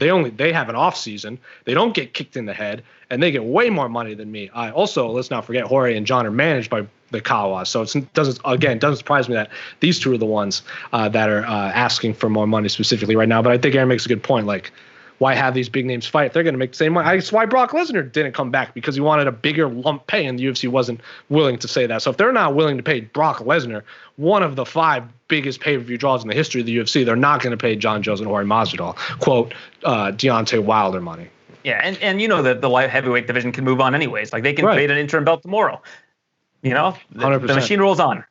have an off season. They don't get kicked in the head, and they get way more money than me. Also, let's not forget, Jorge and John are managed by the Kawas, so it doesn't surprise me that these two are the ones that are asking for more money specifically right now. But I think Aaron makes a good point. Like, why have these big names fight if they're going to make the same money? That's why Brock Lesnar didn't come back, because he wanted a bigger lump pay, and the UFC wasn't willing to say that. So if they're not willing to pay Brock Lesnar, one of the 5 biggest pay-per-view draws in the history of the UFC, they're not going to pay John Jones and Jorge Masvidal, quote, Deontay Wilder money. Yeah, and you know that the light heavyweight division can move on anyways. Like, they can create an interim belt tomorrow. You know, the machine rolls on.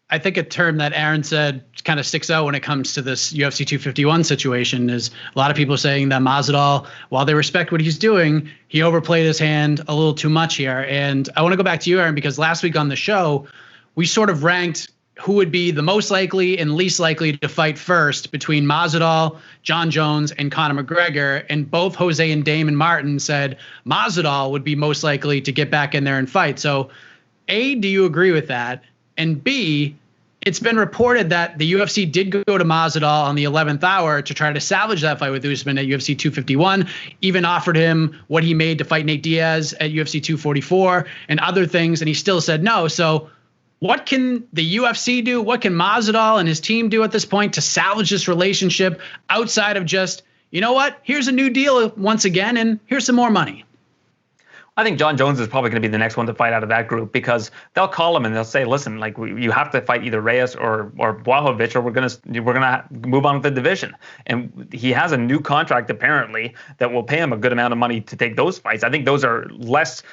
I think a term that Aaron said kind of sticks out when it comes to this UFC 251 situation is a lot of people saying that Masvidal, while they respect what he's doing, he overplayed his hand a little too much here. And I want to go back to you, Aaron, because last week on the show, we sort of ranked who would be the most likely and least likely to fight first between Masvidal, John Jones, and Conor McGregor. And both Jose and Damon Martin said Masvidal would be most likely to get back in there and fight. So, A, do you agree with that? And B, it's been reported that the UFC did go to Masvidal on the 11th hour to try to salvage that fight with Usman at UFC 251, even offered him what he made to fight Nate Diaz at UFC 244 and other things, and he still said no. So what can the UFC do? What can Masvidal and his team do at this point to salvage this relationship outside of just, you know what, here's a new deal once again, and here's some more money? I think John Jones is probably going to be the next one to fight out of that group, because they'll call him and they'll say, listen, like, you have to fight either Reyes or Blachowicz, or we're gonna move on with the division. And he has a new contract apparently that will pay him a good amount of money to take those fights. I think those are less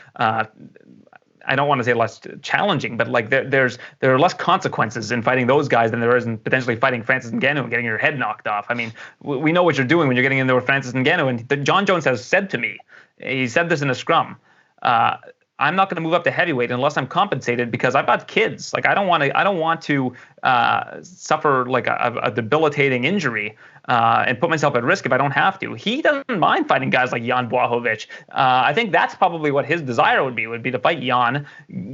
I don't want to say less challenging, but like there are less consequences in fighting those guys than there is in potentially fighting Francis Ngannou and getting your head knocked off. I mean, we know what you're doing when you're getting in there with Francis Ngannou. And John Jones has said to me, he said this in a scrum, I'm not going to move up to heavyweight unless I'm compensated, because I've got kids. Like, I don't want to suffer like a debilitating injury and put myself at risk if I don't have to. He doesn't mind fighting guys like Jan Blachowicz. I think that's probably what his desire would be to fight Jan,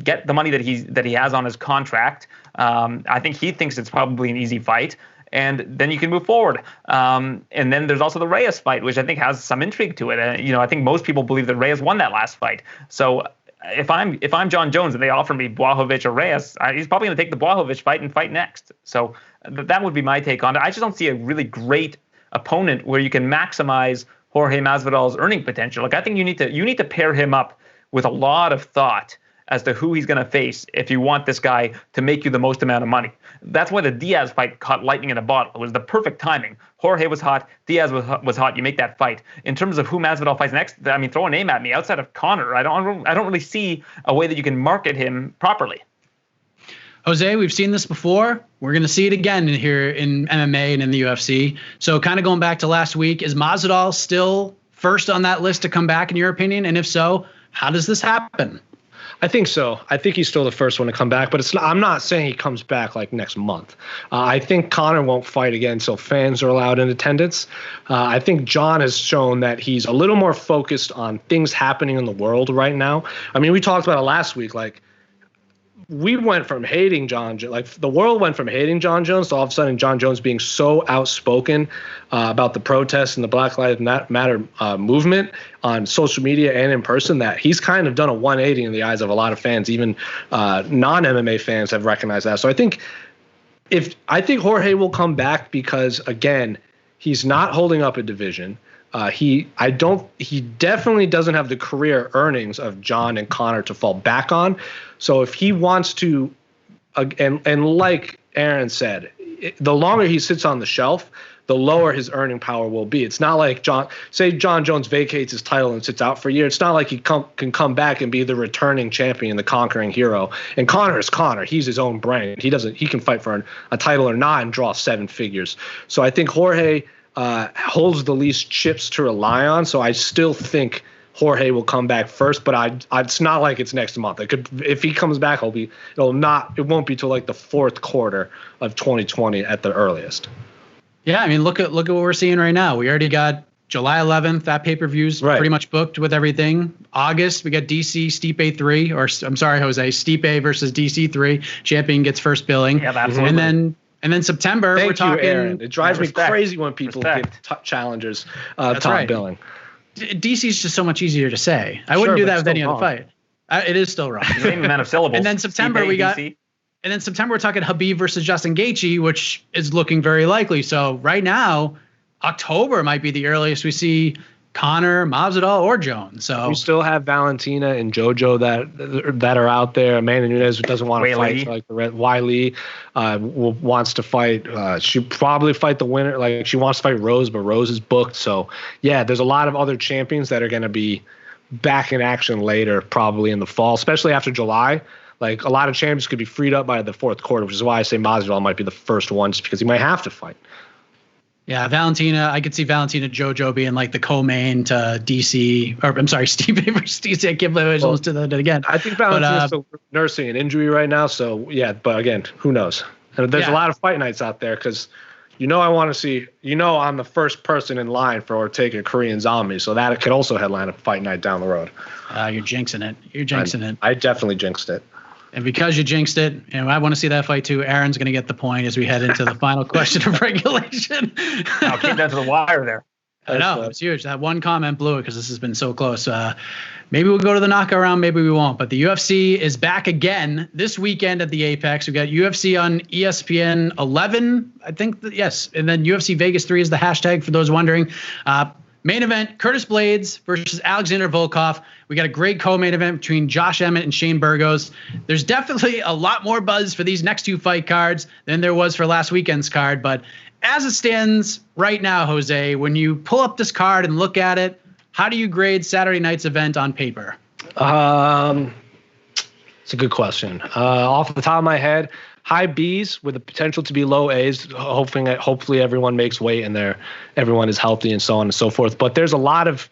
get the money that he has on his contract. I think he thinks it's probably an easy fight. And then you can move forward. And then there's also the Reyes fight, which I think has some intrigue to it. I think most people believe that Reyes won that last fight. So if I'm John Jones and they offer me Blachowicz or Reyes, he's probably going to take the Blachowicz fight and fight next. So that would be my take on it. I just don't see a really great opponent where you can maximize Jorge Masvidal's earning potential. Like, I think you need to pair him up with a lot of thought as to who he's going to face if you want this guy to make you the most amount of money. That's why the Diaz fight caught lightning in a bottle. It was the perfect timing. Jorge was hot. Diaz was hot. You make that fight. In terms of who Masvidal fights next, I mean, throw a name at me. Outside of Conor, I don't really see a way that you can market him properly. Jose, we've seen this before. We're going to see it again here in MMA and in the UFC. So kind of going back to last week, is Masvidal still first on that list to come back, in your opinion? And if so, how does this happen? I think so. I think he's still the first one to come back, but I'm not saying he comes back like next month. I think Conor won't fight again until fans are allowed in attendance. I think John has shown that he's a little more focused on things happening in the world right now. I mean, we talked about it last week. Like, we went from hating the world went from hating John Jones to all of a sudden John Jones being so outspoken about the protests and the Black Lives Matter movement on social media and in person that he's kind of done a 180 in the eyes of a lot of fans. Even non-MMA fans have recognized that. So I think Jorge will come back because, again, he's not holding up a division. He definitely doesn't have the career earnings of John and Conor to fall back on. So if he wants to, and like Aaron said, the longer he sits on the shelf, the lower his earning power will be. It's not like John Jones vacates his title and sits out for a year. It's not like he can come back and be the returning champion, the conquering hero. And Conor is Conor. He's his own brand. He can fight for a title or not and draw 7 figures. So I think Jorge holds the least chips to rely on. So I still think Jorge will come back first, but it's not like it's next month. If he comes back, it won't be till like the fourth quarter of 2020 at the earliest. Yeah, I mean, look at what we're seeing right now. We already got July 11th. That pay-per-view's pretty much booked with everything. August, we got DC Stipe 3, or I'm sorry, Jose, Stipe versus DC 3. Champion gets first billing. Yeah, absolutely. And then September, we're talking. Aaron. It drives me crazy when people get challengers top billing. DC's just so much easier to say. I wouldn't do that with any other fight. It is still wrong. Same amount of syllables. And then September we're talking Khabib versus Justin Gaethje, which is looking very likely. So right now, October might be the earliest we see Conor, Masvidal, or Jones. So we still have Valentina and JoJo that are out there. Amanda Nunes doesn't want to fight for like the Red. Wiley wants to fight. She'll probably fight the winner. Like, she wants to fight Rose, but Rose is booked. So yeah, there's a lot of other champions that are going to be back in action later, probably in the fall, especially after July. Like, a lot of champions could be freed up by the fourth quarter, which is why I say Masvidal might be the first one, just because he might have to fight. Yeah, Valentina, I could see Valentina JoJo being like the co-main to DC, or I'm sorry, Steve versus DC. I can't believe I almost did that again. I think Valentina's still nursing an injury right now. So, yeah, but again, who knows? And there's a lot of fight nights out there because, I want to see, I'm the first person in line for Ortega Korean Zombie. So that could also headline a fight night down the road. You're jinxing it. I definitely jinxed it. And because you jinxed it, I want to see that fight too. Aaron's going to get the point as we head into the final question of regulation. Now, came down to the wire there. I know, it's huge. That one comment blew it because this has been so close. Maybe we'll go to the knockout round, maybe we won't. But the UFC is back again this weekend at the Apex. We've got UFC on ESPN 11, I think. Yes, and then UFC Vegas 3 is the hashtag for those wondering. Main event, Curtis Blaydes versus Alexander Volkov. We got a great co-main event between Josh Emmett and Shane Burgos. There's definitely a lot more buzz for these next 2 fight cards than there was for last weekend's card. But as it stands right now, Jose, when you pull up this card and look at it, how do you grade Saturday night's event on paper? It's a good question. Off the top of my head, high B's with the potential to be low A's. Hopefully everyone makes weight and everyone is healthy and so on and so forth. But there's a lot of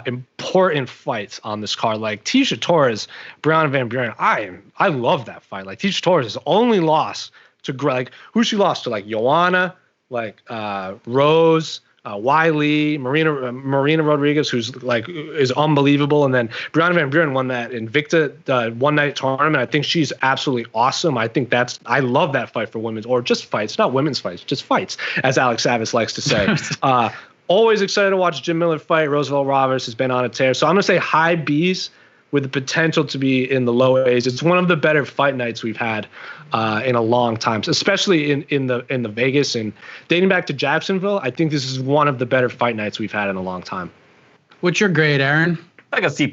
important fights on this card, like Tisha Torres, Brianna Van Buren. I love that fight. Like, Tisha Torres' only loss to who she lost to, like Joanna, like Rose, Wiley, Marina Rodriguez, who's is unbelievable, and then Brianna Van Buren won that Invicta one night tournament. I think she's absolutely awesome. I love that fight for women's, or just fights, not women's fights, just fights, as Alex Savas likes to say. Always excited to watch Jim Miller fight. Roosevelt Roberts has been on a tear, so I'm gonna say high B's with the potential to be in the low A's. It's one of the better fight nights we've had in a long time, especially in the Vegas and dating back to Jacksonville. I think this is one of the better fight nights we've had in a long time. What's your grade, Aaron? Like a C+.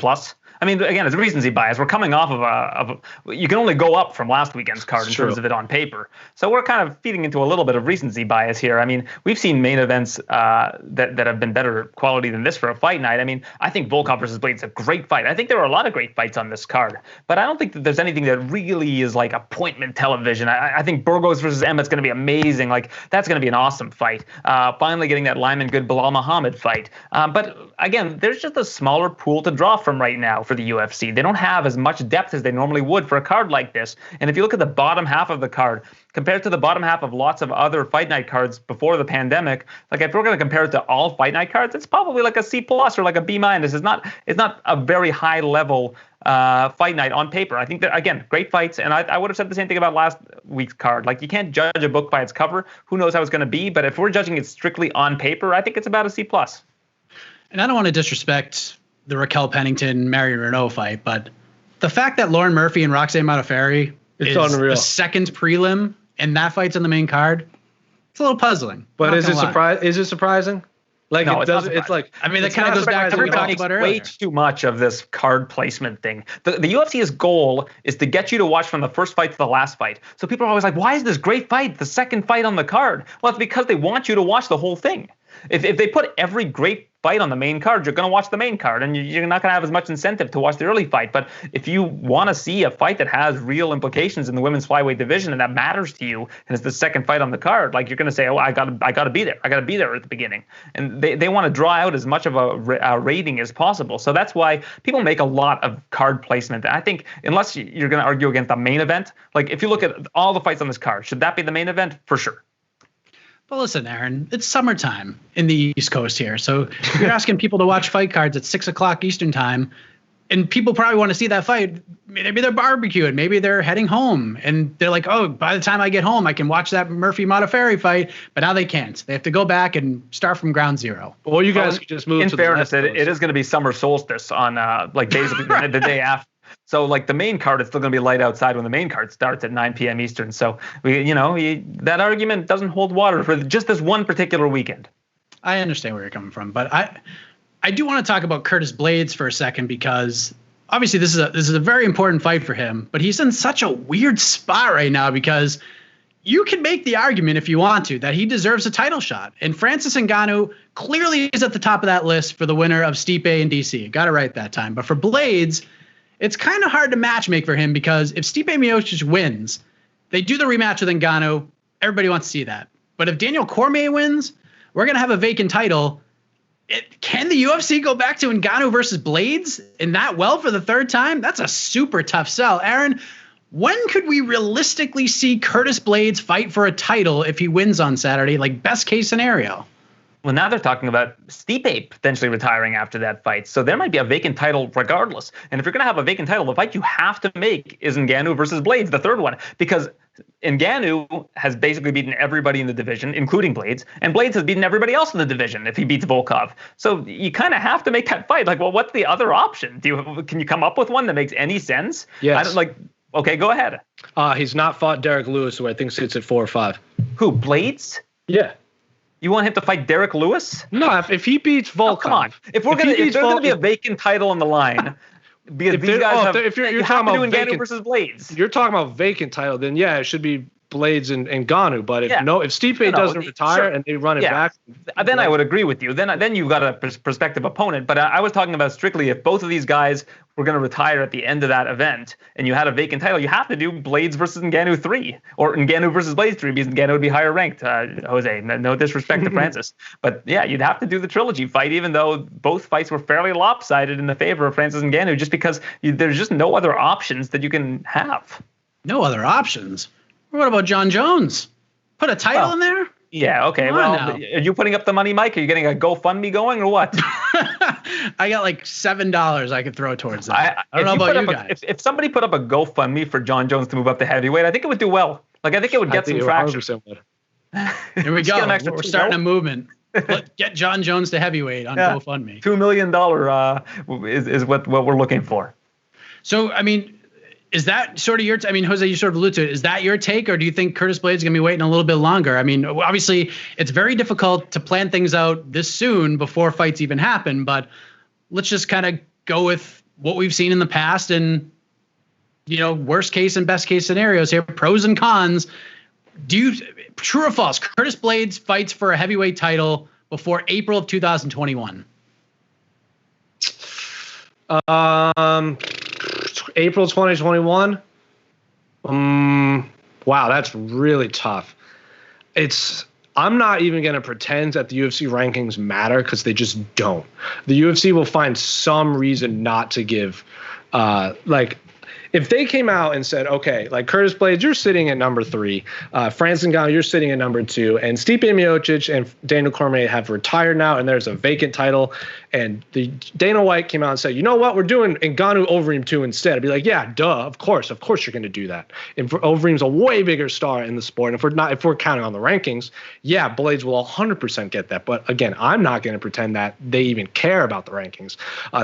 I mean, again, it's recency bias. We're coming off of you can only go up from last weekend's card in terms of it on paper. So we're kind of feeding into a little bit of recency bias here. I mean, we've seen main events that have been better quality than this for a fight night. I mean, I think Volkov versus Blaydes is a great fight. I think there were a lot of great fights on this card, but I don't think that there's anything that really is like appointment television. I think Burgos versus Emmett's going to be amazing. Like, that's going to be an awesome fight. Finally getting that Lyman Good Bilal Muhammad fight. But again, there's just a smaller pool to draw from right now for the UFC. They don't have as much depth as they normally would for a card like this. And if you look at the bottom half of the card, compared to the bottom half of lots of other fight night cards before the pandemic, like if we're going to compare it to all fight night cards, it's probably like a C+ or like a B-. It's not a very high level fight night on paper. I think that, again, great fights. And I would have said the same thing about last week's card. Like, you can't judge a book by its cover. Who knows how it's going to be? But if we're judging it strictly on paper, I think it's about a C+. And I don't want to disrespect the Raquel Pennington, Marion Renault fight, but the fact that Lauren Murphy and Roxanne Modafferi is unreal. The second prelim and that fight's on the main card, it's a little puzzling. But is it surprising? Like, no, it does. It's like, I mean, that kind of goes back to what we talked about earlier. Way too much of this card placement thing. The UFC's goal is to get you to watch from the first fight to the last fight. So people are always like, why is this great fight the second fight on the card? Well, it's because they want you to watch the whole thing. If they put every great fight on the main card, you're going to watch the main card, and you're not going to have as much incentive to watch the early fight. But if you want to see a fight that has real implications in the women's flyweight division and that matters to you, and it's the second fight on the card, like, you're going to say, oh, I got to be there. I got to be there at the beginning. And they want to draw out as much of a rating as possible. So that's why people make a lot of card placement. I think unless you're going to argue against the main event, like, if you look at all the fights on this card, should that be the main event? For sure. But listen, Aaron, it's summertime in the East Coast here. So you're asking people to watch fight cards at 6 o'clock Eastern time, and people probably want to see that fight. Maybe they're barbecuing. Maybe they're heading home, and they're like, oh, by the time I get home, I can watch that Murphy-Modafferi fight. But now they can't. They have to go back and start from ground zero. Well, you guys could just move in to fairness, the it is going to be summer solstice on like basically the day after. So, like, the main card is still going to be light outside when the main card starts at 9 p.m. Eastern. So, that argument doesn't hold water for just this one particular weekend. I understand where you're coming from, but I do want to talk about Curtis Blaydes for a second, because obviously this is a very important fight for him, but he's in such a weird spot right now, because you can make the argument, if you want to, that he deserves a title shot. And Francis Ngannou clearly is at the top of that list for the winner of Stipe and DC. Got it right that time. But for Blaydes, it's kind of hard to matchmake for him, because if Stipe Miocic wins, they do the rematch with Ngannou. Everybody wants to see that. But if Daniel Cormier wins, we're going to have a vacant title. Can the UFC go back to Ngannou versus Blaydes in that well for the third time? That's a super tough sell. Aaron, when could we realistically see Curtis Blaydes fight for a title if he wins on Saturday, like best case scenario? Well, now they're talking about Stipe potentially retiring after that fight. So there might be a vacant title regardless. And if you're going to have a vacant title, the fight you have to make is Ngannou versus Blaydes, the third one. Because Ngannou has basically beaten everybody in the division, including Blaydes. And Blaydes has beaten everybody else in the division if he beats Volkov. So you kind of have to make that fight. Like, well, what's the other option? Can you come up with one that makes any sense? Yes. Okay, go ahead. He's not fought Derek Lewis, who I think sits at 4 or 5. Who, Blaydes? Yeah. You want him to fight Derek Lewis? No, if he beats Volkov. Oh, come on. If there's going to be a vacant title on the line, because these guys have, if you're talking about Ngannou versus Blaydes. You're talking about vacant title, then yeah, it should be Blaydes and Ngannou. But if Stipe doesn't retire and they run it back, then I would agree with you. Then you've got a prospective opponent. But I was talking about strictly if both of these guys were going to retire at the end of that event, and you had a vacant title, you have to do Blaydes versus Ngannou 3, or Ngannou versus Blaydes 3, because Ngannou would be higher ranked. Jose, no disrespect to Francis, but yeah, you'd have to do the trilogy fight, even though both fights were fairly lopsided in the favor of Francis Ngannou, just because there's just no other options that you can have. No other options? What about John Jones? Put a title in there? Yeah, okay. Well, are you putting up the money, Mike? Are you getting a GoFundMe going or what? I got like $7 I could throw towards that. I don't know about you guys. If somebody put up a GoFundMe for John Jones to move up to heavyweight, I think it would do well. Like, I think it would get some traction. Here we go. We're starting a movement. Get John Jones to heavyweight on GoFundMe. $2 million is what we're looking for. So, I mean, is that sort of Jose, you sort of alluded to it. Is that your take, or do you think Curtis Blaydes is going to be waiting a little bit longer? I mean, obviously, it's very difficult to plan things out this soon before fights even happen, but let's just kind of go with what we've seen in the past and, worst case and best case scenarios here, pros and cons. True or false, Curtis Blaydes fights for a heavyweight title before April of 2021? April 2021? Wow, that's really tough. I'm not even going to pretend that the UFC rankings matter because they just don't. The UFC will find some reason not to give, if they came out and said, okay, like Curtis Blaydes, you're sitting at number 3, Francis Ngannou, you're sitting at number 2, and Stipe Miocic and Daniel Cormier have retired now, and there's a vacant title, and Dana White came out and said, you know what, we're doing Ngannou Overeem 2 instead. I'd be like, yeah, duh, of course you're going to do that. And Overeem's a way bigger star in the sport, and if we're counting on the rankings, yeah, Blaydes will 100% get that. But again, I'm not going to pretend that they even care about the rankings.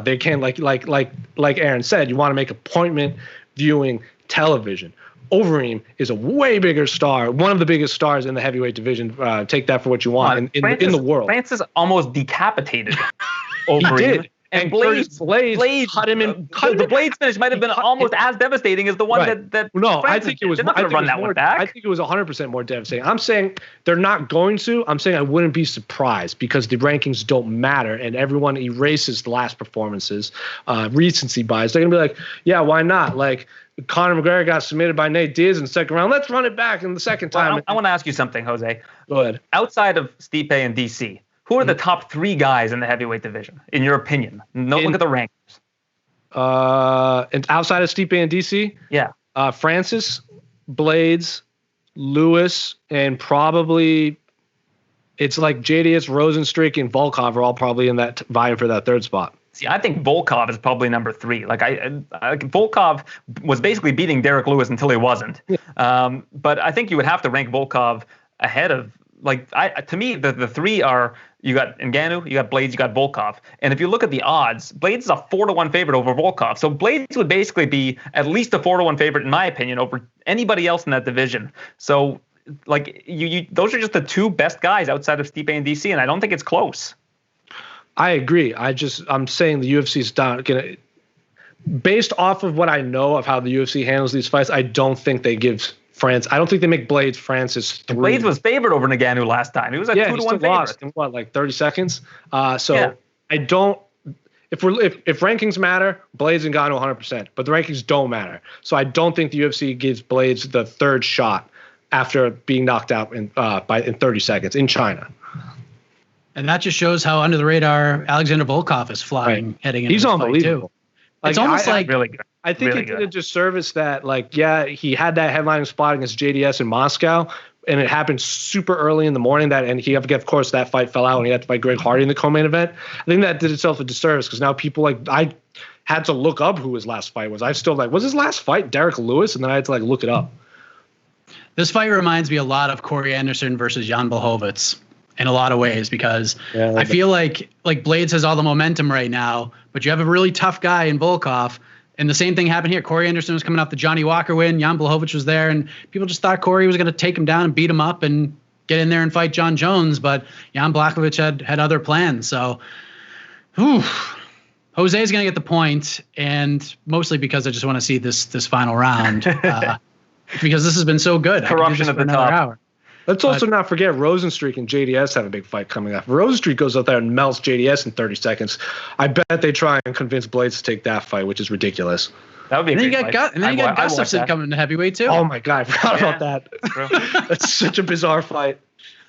They can, like Aaron said, you want to make appointment viewing television. Overeem is a way bigger star, one of the biggest stars in the heavyweight division. Take that for what you want in the world. Francis almost decapitated Overeem. He did. And Blaydes cut him in. The Blaydes finish might have been almost as devastating as the one that No, Francis I think it was. did. They're not going to run that one back. I think it was 100% more devastating. I'm saying they're not going to. I'm saying I wouldn't be surprised because the rankings don't matter and everyone erases the last performances, recency bias. They're gonna be like, yeah, why not? Like Conor McGregor got submitted by Nate Diaz in the second round. Let's run it back in the second time. Well, I want to ask you something, Jose. Go ahead. Outside of Stipe and DC, who are the top 3 guys in the heavyweight division, in your opinion? Look at the rankings. And outside of Stipe and DC? Yeah. Francis, Blaydes, Lewis, and probably it's like JDS, Rosenstreich, and Volkov are all probably in that vying for that 3rd spot. See, I think Volkov is probably number 3. Volkov was basically beating Derek Lewis until he wasn't. Yeah. But I think you would have to rank Volkov ahead of, to me, the 3 are, you got Ngannou, you got Blaydes, you got Volkov. And if you look at the odds, Blaydes is a 4-1 favorite over Volkov. So Blaydes would basically be at least a 4-1 favorite, in my opinion, over anybody else in that division. So, those are just the 2 best guys outside of Stipe and DC, and I don't think it's close. I agree. I'm saying the UFC's not going to, based off of what I know of how the UFC handles these fights, I don't think they give I don't think they make Blaydes Francis 3. Blaydes was favored over Ngannou last time. He was a 2-1 favorite. Lost in what, like 30 seconds? I don't. If rankings matter, Blaydes and Ngannou 100%, but the rankings don't matter. So I don't think the UFC gives Blaydes the 3rd shot after being knocked out in 30 seconds in China. And that just shows how under the radar Alexander Volkov is flying heading into He's this unbelievable. Fight too. It's almost like really good. I think really it did a disservice that, he had that headlining spot against JDS in Moscow, and it happened super early in the morning. Of course, that fight fell out, and he had to fight Greg Hardy in the co-main event. I think that did itself a disservice because now people I had to look up who his last fight was. I still was his last fight Derek Lewis, and then I had to look it up. This fight reminds me a lot of Corey Anderson versus Jan Blachowicz in a lot of ways because I feel like Blaydes has all the momentum right now, but you have a really tough guy in Volkov. And the same thing happened here. Corey Anderson was coming off the Johnny Walker win. Jan Blachowicz was there, and people just thought Corey was going to take him down and beat him up and get in there and fight John Jones. But Jan Blachowicz had other plans. So, Jose is going to get the point, and mostly because I just want to see this final round because this has been so good. Corruption at the top. Hour. Let's also not forget Rosenstreich and JDS have a big fight coming up. Rosenstreich goes out there and melts JDS in 30 seconds. I bet they try and convince Blaydes to take that fight, which is ridiculous. That would be. And then you got Gustafsson coming to heavyweight too. Oh my God, I forgot about that. That's such a bizarre fight.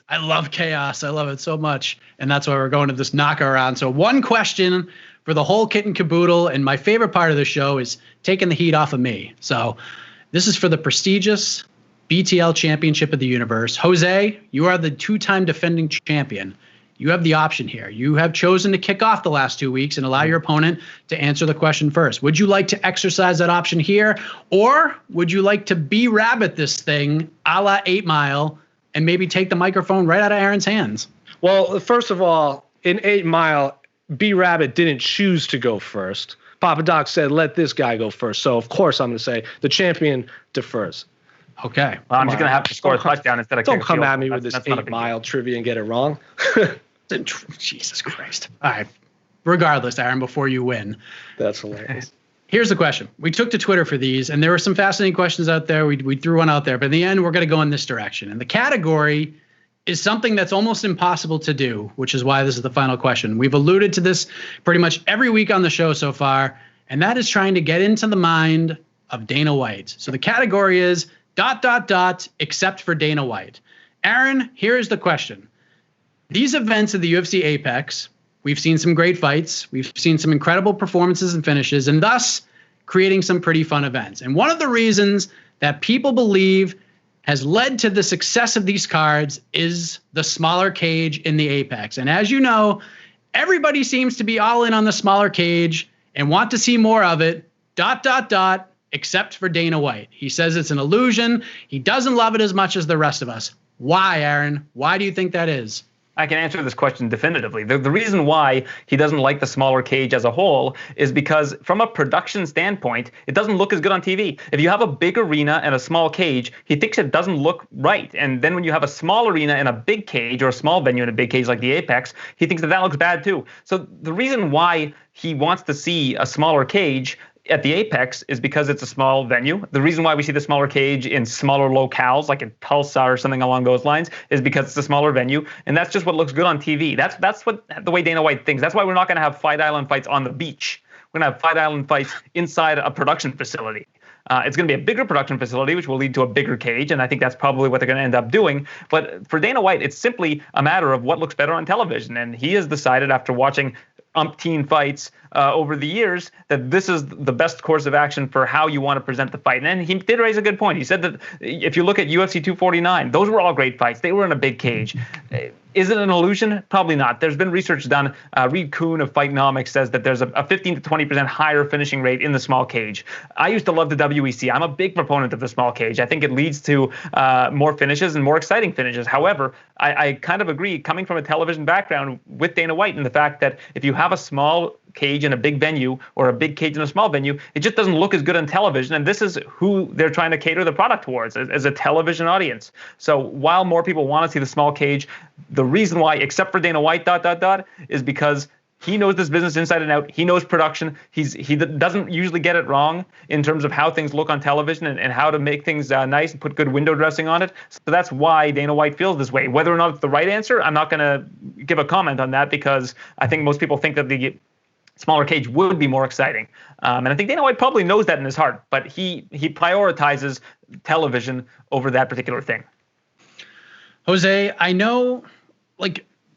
I love chaos. I love it so much, and that's why we're going to this knockout round. So one question for the whole kit and caboodle, and my favorite part of the show is taking the heat off of me. So this is for the prestigious BTL Championship of the Universe. Jose, you are the 2-time defending champion. You have the option here. You have chosen to kick off the last 2 weeks and allow your opponent to answer the question first. Would you like to exercise that option here, or would you like to rabbit this thing a la 8 Mile and maybe take the microphone right out of Aaron's hands? Well, first of all, in 8 Mile, B-Rabbit didn't choose to go first. Papa Doc said, let this guy go first. So, of course, I'm going to say the champion defers. Okay. Well, I'm just going to have to score a touchdown instead of kick a field. Don't come at me with this 8 Mile trivia and get it wrong. Jesus Christ. All right. regardless, Aaron, before you win. That's hilarious. Here's the question. We took to Twitter for these, and there were some fascinating questions out there. We threw one out there, but in the end, we're going to go in this direction. And the category is something that's almost impossible to do, which is why this is the final question. We've alluded to this pretty much every week on the show so far, and that is trying to get into the mind of Dana White. So the category is ... except for Dana White. Aaron, here is the question. These events of the UFC Apex, we've seen some great fights. We've seen some incredible performances and finishes, and thus creating some pretty fun events. And one of the reasons that people believe has led to the success of these cards is the smaller cage in the Apex. And as you know, everybody seems to be all in on the smaller cage and want to see more of it, ... except for Dana White. He says it's an illusion. He doesn't love it as much as the rest of us. Why, Aaron? Why do you think that is? I can answer this question definitively. The reason why he doesn't like the smaller cage as a whole is because from a production standpoint, it doesn't look as good on TV. If you have a big arena and a small cage, he thinks it doesn't look right. And then when you have a small arena and a big cage, or a small venue and a big cage like the Apex, he thinks that looks bad too. So the reason why he wants to see a smaller cage at the Apex is because it's a small venue. The reason why we see the smaller cage in smaller locales, like in Tulsa or something along those lines, is because it's a smaller venue, and that's just what looks good on TV. That's what the way Dana White thinks. That's why we're not going to have Fight Island fights on the beach. We're going to have Fight Island fights inside a production facility. It's going to be a bigger production facility, which will lead to a bigger cage, and I think that's probably what they're going to end up doing. But for Dana White, it's simply a matter of what looks better on television, and he has decided after watching umpteen fights over the years that this is the best course of action for how you want to present the fight. And he did raise a good point. He said that if you look at UFC 249, those were all great fights. They were in a big cage. Is it an illusion? Probably not. There's been research done. Reed Kuhn of Fightnomics says that there's a 15 to 20% higher finishing rate in the small cage. I used to love the WEC. I'm a big proponent of the small cage. I think it leads to more finishes and more exciting finishes. However, I kind of agree, coming from a television background, with Dana White, and the fact that if you have a small cage in a big venue or a big cage in a small venue, it just doesn't look as good on television. And this is who they're trying to cater the product towards, as a television audience. So while more people want to see the small cage, the reason why, except for Dana White, ... is because he knows this business inside and out. He knows production. He doesn't usually get it wrong in terms of how things look on television and how to make things nice and put good window dressing on it. So that's why Dana White feels this way. Whether or not it's the right answer, I'm not going to give a comment on that, because I think most people think that the smaller cage would be more exciting. And I think Dana White probably knows that in his heart, but he prioritizes television over that particular thing. Jose, I know,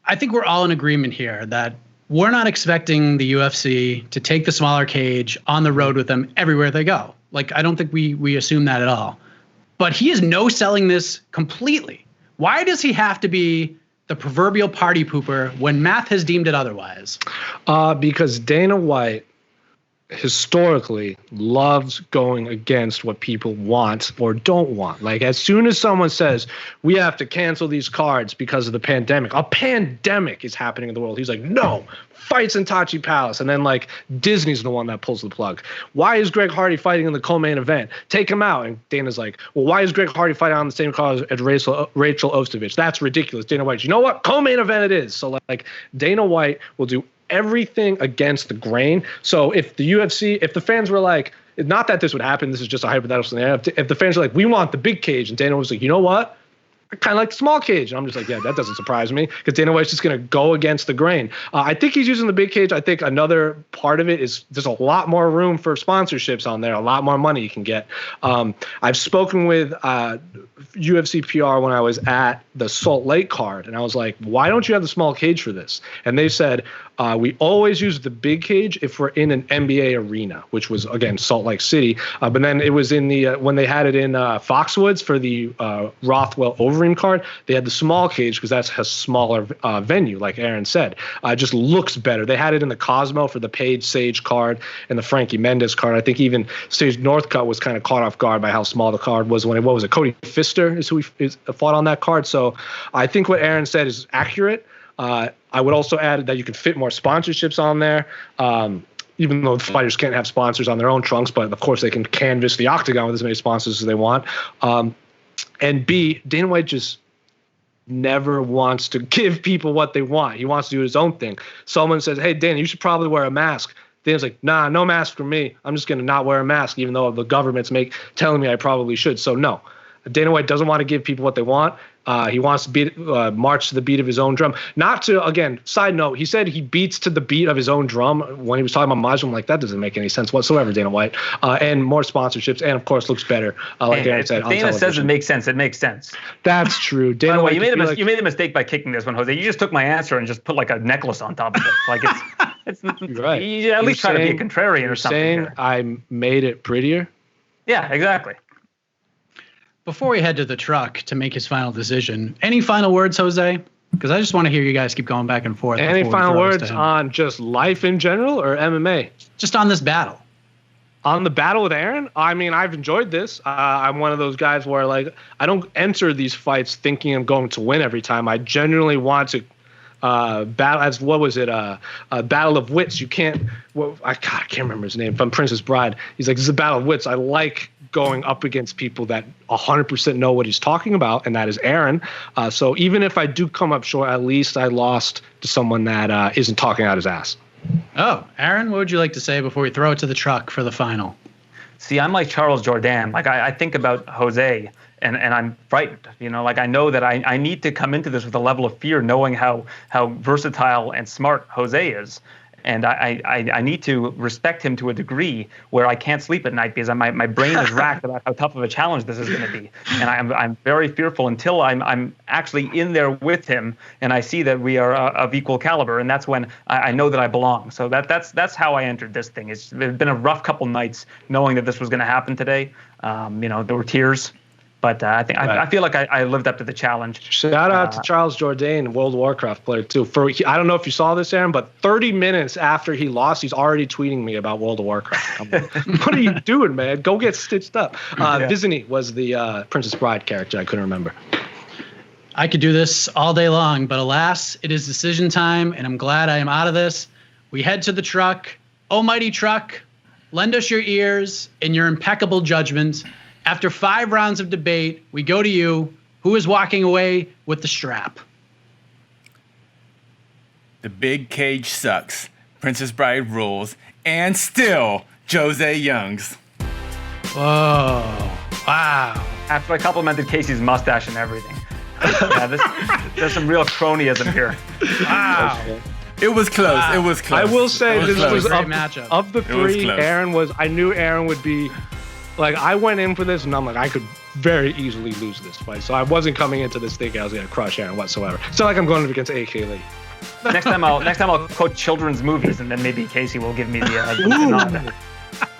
I think we're all in agreement here that we're not expecting the UFC to take the smaller cage on the road with them everywhere they go. I don't think we assume that at all. But he is no-selling this completely. Why does he have to be the proverbial party pooper when math has deemed it otherwise? Because Dana White historically loves going against what people want or don't want. As soon as someone says, we have to cancel these cards because of the pandemic, a pandemic is happening in the world, he's like, no, fights in Tachi Palace. And then Disney's the one that pulls the plug. Why is Greg Hardy fighting in the co-main event? Take him out. And Dana's like, well, why is Greg Hardy fighting on the same card as Rachel Ostovich? That's ridiculous. Dana White, you know what? Co-main event it is. So Dana White will do everything against the grain. So if the UFC, if the fans were like, not that this would happen, this is just a hypothetical scenario. If the fans are like, we want the big cage, and Dana was like, you know what? I kind of like the small cage. And I'm just like, yeah, that doesn't surprise me, because Dana White's just going to go against the grain. I think he's using the big cage. I think another part of it is there's a lot more room for sponsorships on there, a lot more money you can get. I've spoken with UFC PR when I was at the Salt Lake card, and I was like, why don't you have the small cage for this? And they said, we always use the big cage if we're in an NBA arena, which was, again, Salt Lake City. But then it was in the when they had it in Foxwoods for the Rothwell Overeem card, they had the small cage because that's a smaller venue, like Aaron said. It just looks better. They had it in the Cosmo for the Paige Sage card and the Frankie Mendes card. I think even Sage Northcutt was kind of caught off guard by how small the card was when what was it? Cody Pfister is who fought on that card. So I think what Aaron said is accurate. I would also add that you can fit more sponsorships on there, even though the fighters can't have sponsors on their own trunks, but of course they can canvas the octagon with as many sponsors as they want. And B, Dana White just never wants to give people what they want. He wants to do his own thing. Someone says, hey, Dana, you should probably wear a mask. Dana's like, nah, no mask for me. I'm just going to not wear a mask, even though the government's telling me I probably should. So no, Dana White doesn't want to give people what they want. He wants to march to the beat of his own drum. Not to, again, side note, he said he beats to the beat of his own drum when he was talking about Masvidal. I'm like, that doesn't make any sense whatsoever, Dana White. And more sponsorships, and of course looks better. Like Aaron said, Dana says it makes sense. It makes sense. That's true. Dana By the way, White, you made a mistake by kicking this one, Jose. You just took my answer and just put like a necklace on top of it. Like it's right. You at least try to be a contrarian or something. Saying here. I made it prettier? Yeah, exactly. Before we head to the truck to make his final decision, any final words, Jose? Because I just want to hear you guys keep going back and forth. Any final words on just life in general or MMA? Just on this battle. On the battle with Aaron? I mean, I've enjoyed this. I'm one of those guys where, like, I don't enter these fights thinking I'm going to win every time. I genuinely want to battle, as what was it? A battle of wits. You can't. Well, I can't remember his name. From Princess Bride, he's like, this is a battle of wits. I like going up against people that 100% know what he's talking about, and that is Aaron. So even if I do come up short, at least I lost to someone that isn't talking out his ass. Oh, Aaron, what would you like to say before we throw it to the truck for the final? See, I'm like Charles Jourdain. Like I think about Jose, and I'm frightened. You know, like I know that I need to come into this with a level of fear, knowing how versatile and smart Jose is. And I need to respect him to a degree where I can't sleep at night because my brain is racked about how tough of a challenge this is going to be. And I'm very fearful until I'm actually in there with him and I see that we are of equal caliber. And that's when I know that I belong. So that's how I entered this thing. It's been a rough couple nights knowing that this was going to happen today. There were tears. But I feel like I lived up to the challenge. Shout out to Charles Jourdain, World of Warcraft player too. I don't know if you saw this, Aaron, but 30 minutes after he lost, he's already tweeting me about World of Warcraft. I'm like, what are you doing, man? Go get stitched up. Visney was the Princess Bride character. I couldn't remember. I could do this all day long, but alas, it is decision time, and I'm glad I am out of this. We head to the truck. Almighty truck, lend us your ears and your impeccable judgment. After 5 rounds of debate, we go to you. Who is walking away with the strap? The big cage sucks. Princess Bride rules. And still, Jose Youngs. Whoa. Wow. After I complimented Casey's mustache and everything. There's some real cronyism here. Wow. It was close. Wow. It was close. I will say this was matchup. Of the 3, I knew Aaron would be. Like, I went in for this, and I'm like, I could very easily lose this fight. So I wasn't coming into this thinking I was going to crush Aaron whatsoever. It's not like I'm going up against A.K. Lee. Next time I'll quote children's movies, and then maybe Casey will give me the nod.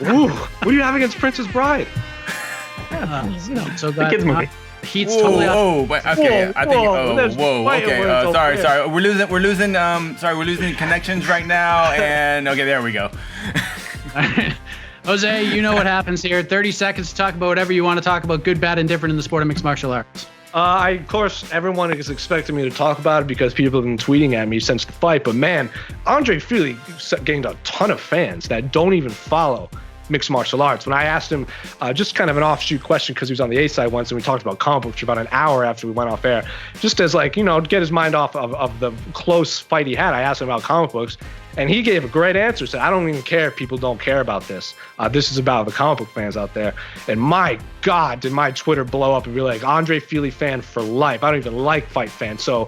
Ooh, what do you have against Princess Bride? So the kids movie. Heat's totally up. Oh, okay. I think. Okay. Sorry. We're losing connections right now, and okay, there we go. All right. Jose, you know what happens here. 30 seconds to talk about whatever you want to talk about, good, bad, and different in the sport of mixed martial arts. Of course, everyone is expecting me to talk about it because people have been tweeting at me since the fight. But man, Andre Fili gained a ton of fans that don't even follow mixed martial arts. When I asked him just kind of an offshoot question because he was on the A side once and we talked about comic books for about an hour after we went off air, just as like, to get his mind off of the close fight he had, I asked him about comic books. And he gave a great answer. Said, I don't even care if people don't care about this. This is about the comic book fans out there. And my God, did my Twitter blow up and be like, Andre Fili fan for life. I don't even like fight fans. So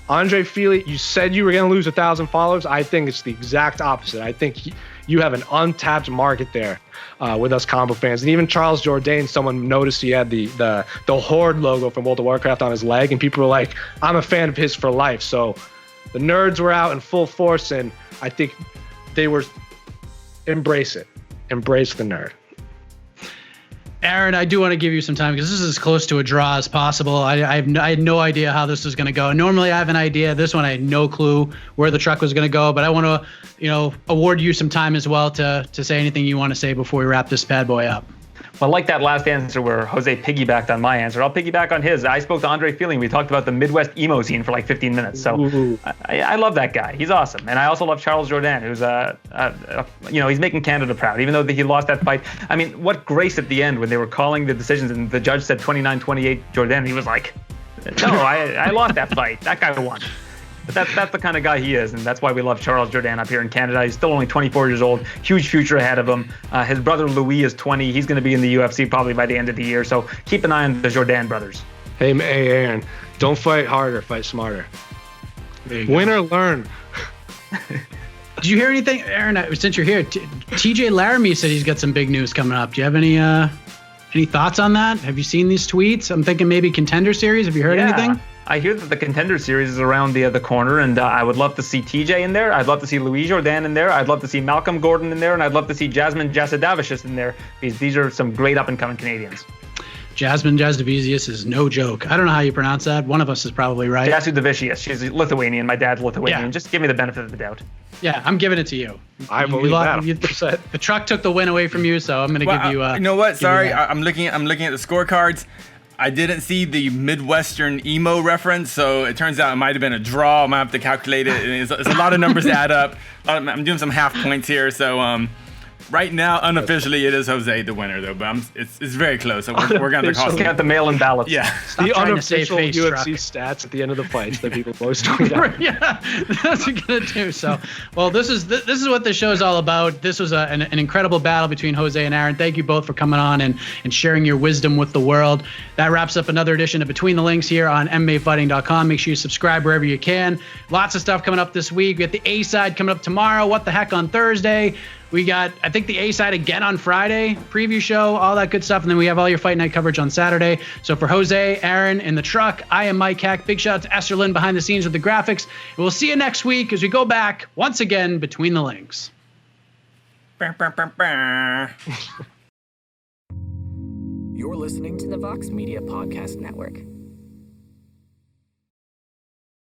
Andre Fili, you said you were going to lose 1,000 followers. I think it's the exact opposite. I think you have an untapped market there with us comic book fans. And even Charles Jourdain, someone noticed he had the Horde logo from World of Warcraft on his leg. And people were like, I'm a fan of his for life. So the nerds were out in full force, and I think they were embrace the nerd. Aaron, I do want to give you some time because this is as close to a draw as possible. I had no idea how this was going to go. Normally I have an idea. This one I had no clue where the truck was going to go, but I want to, award you some time as well to say anything you want to say before we wrap this bad boy up. Well, like that last answer where Jose piggybacked on my answer, I'll piggyback on his. I spoke to Andre Fili. We talked about the Midwest emo scene for like 15 minutes. So I love that guy. He's awesome. And I also love Charles Jourdain, who's, he's making Canada proud, even though he lost that fight. I mean, what grace at the end when they were calling the decisions and the judge said 29-28 Jourdain. He was like, No, I lost that fight. That guy won. But that's the kind of guy he is, and that's why we love Charles Jourdain up here in Canada. He's still only 24 years old, huge future ahead of him. His brother Louis is 20. He's going to be in the UFC probably by the end of the year, so keep an eye on the Jourdain brothers. Hey, Aaron, don't fight harder, fight smarter. Win or learn. Did you hear anything, Aaron, since you're here? TJ Laramie said he's got some big news coming up. Do you have any thoughts on that? Have you seen these tweets? I'm thinking maybe Contender Series. Have you heard anything? I hear that the Contender Series is around the corner, and I would love to see TJ in there. I'd love to see Louis Jourdain in there. I'd love to see Malcolm Gordon in there, and I'd love to see Jasmine Jasudavicius in there, because these are some great up-and-coming Canadians. Jasmine Jasudavicius is no joke. I don't know how you pronounce that. One of us is probably right. Jasudavicius. She's Lithuanian. My dad's Lithuanian. Yeah. Just give me the benefit of the doubt. Yeah, I'm giving it to you. I believe that. 100%. The truck took the win away from you, so I'm going to give you. You know what? Sorry, I'm looking at the scorecards. I didn't see the Midwestern emo reference, so it turns out it might have been a draw. I might have to calculate it. It's a lot of numbers to add up. I'm doing some half points here, so right now, unofficially, it is Jose the winner, though. But it's very close. So we're going to call it. Got the mail-in ballots. Yeah. The unofficial UFC stats at the end of the fights that people post tweet out. Yeah, that's what we're going to do. So, well, this is what this show is all about. This was an incredible battle between Jose and Aaron. Thank you both for coming on and sharing your wisdom with the world. That wraps up another edition of Between the Links here on MMAfighting.com. Make sure you subscribe wherever you can. Lots of stuff coming up this week. We got the A-side coming up tomorrow. What the heck on Thursday. We got, I think, the A-side again on Friday, preview show, all that good stuff. And then we have all your fight night coverage on Saturday. So for Jose, Aaron in the truck, I am Mike Hack. Big shout out to Esther Lynn behind the scenes with the graphics. And we'll see you next week as we go back once again Between the Links. You're listening to the Vox Media Podcast Network.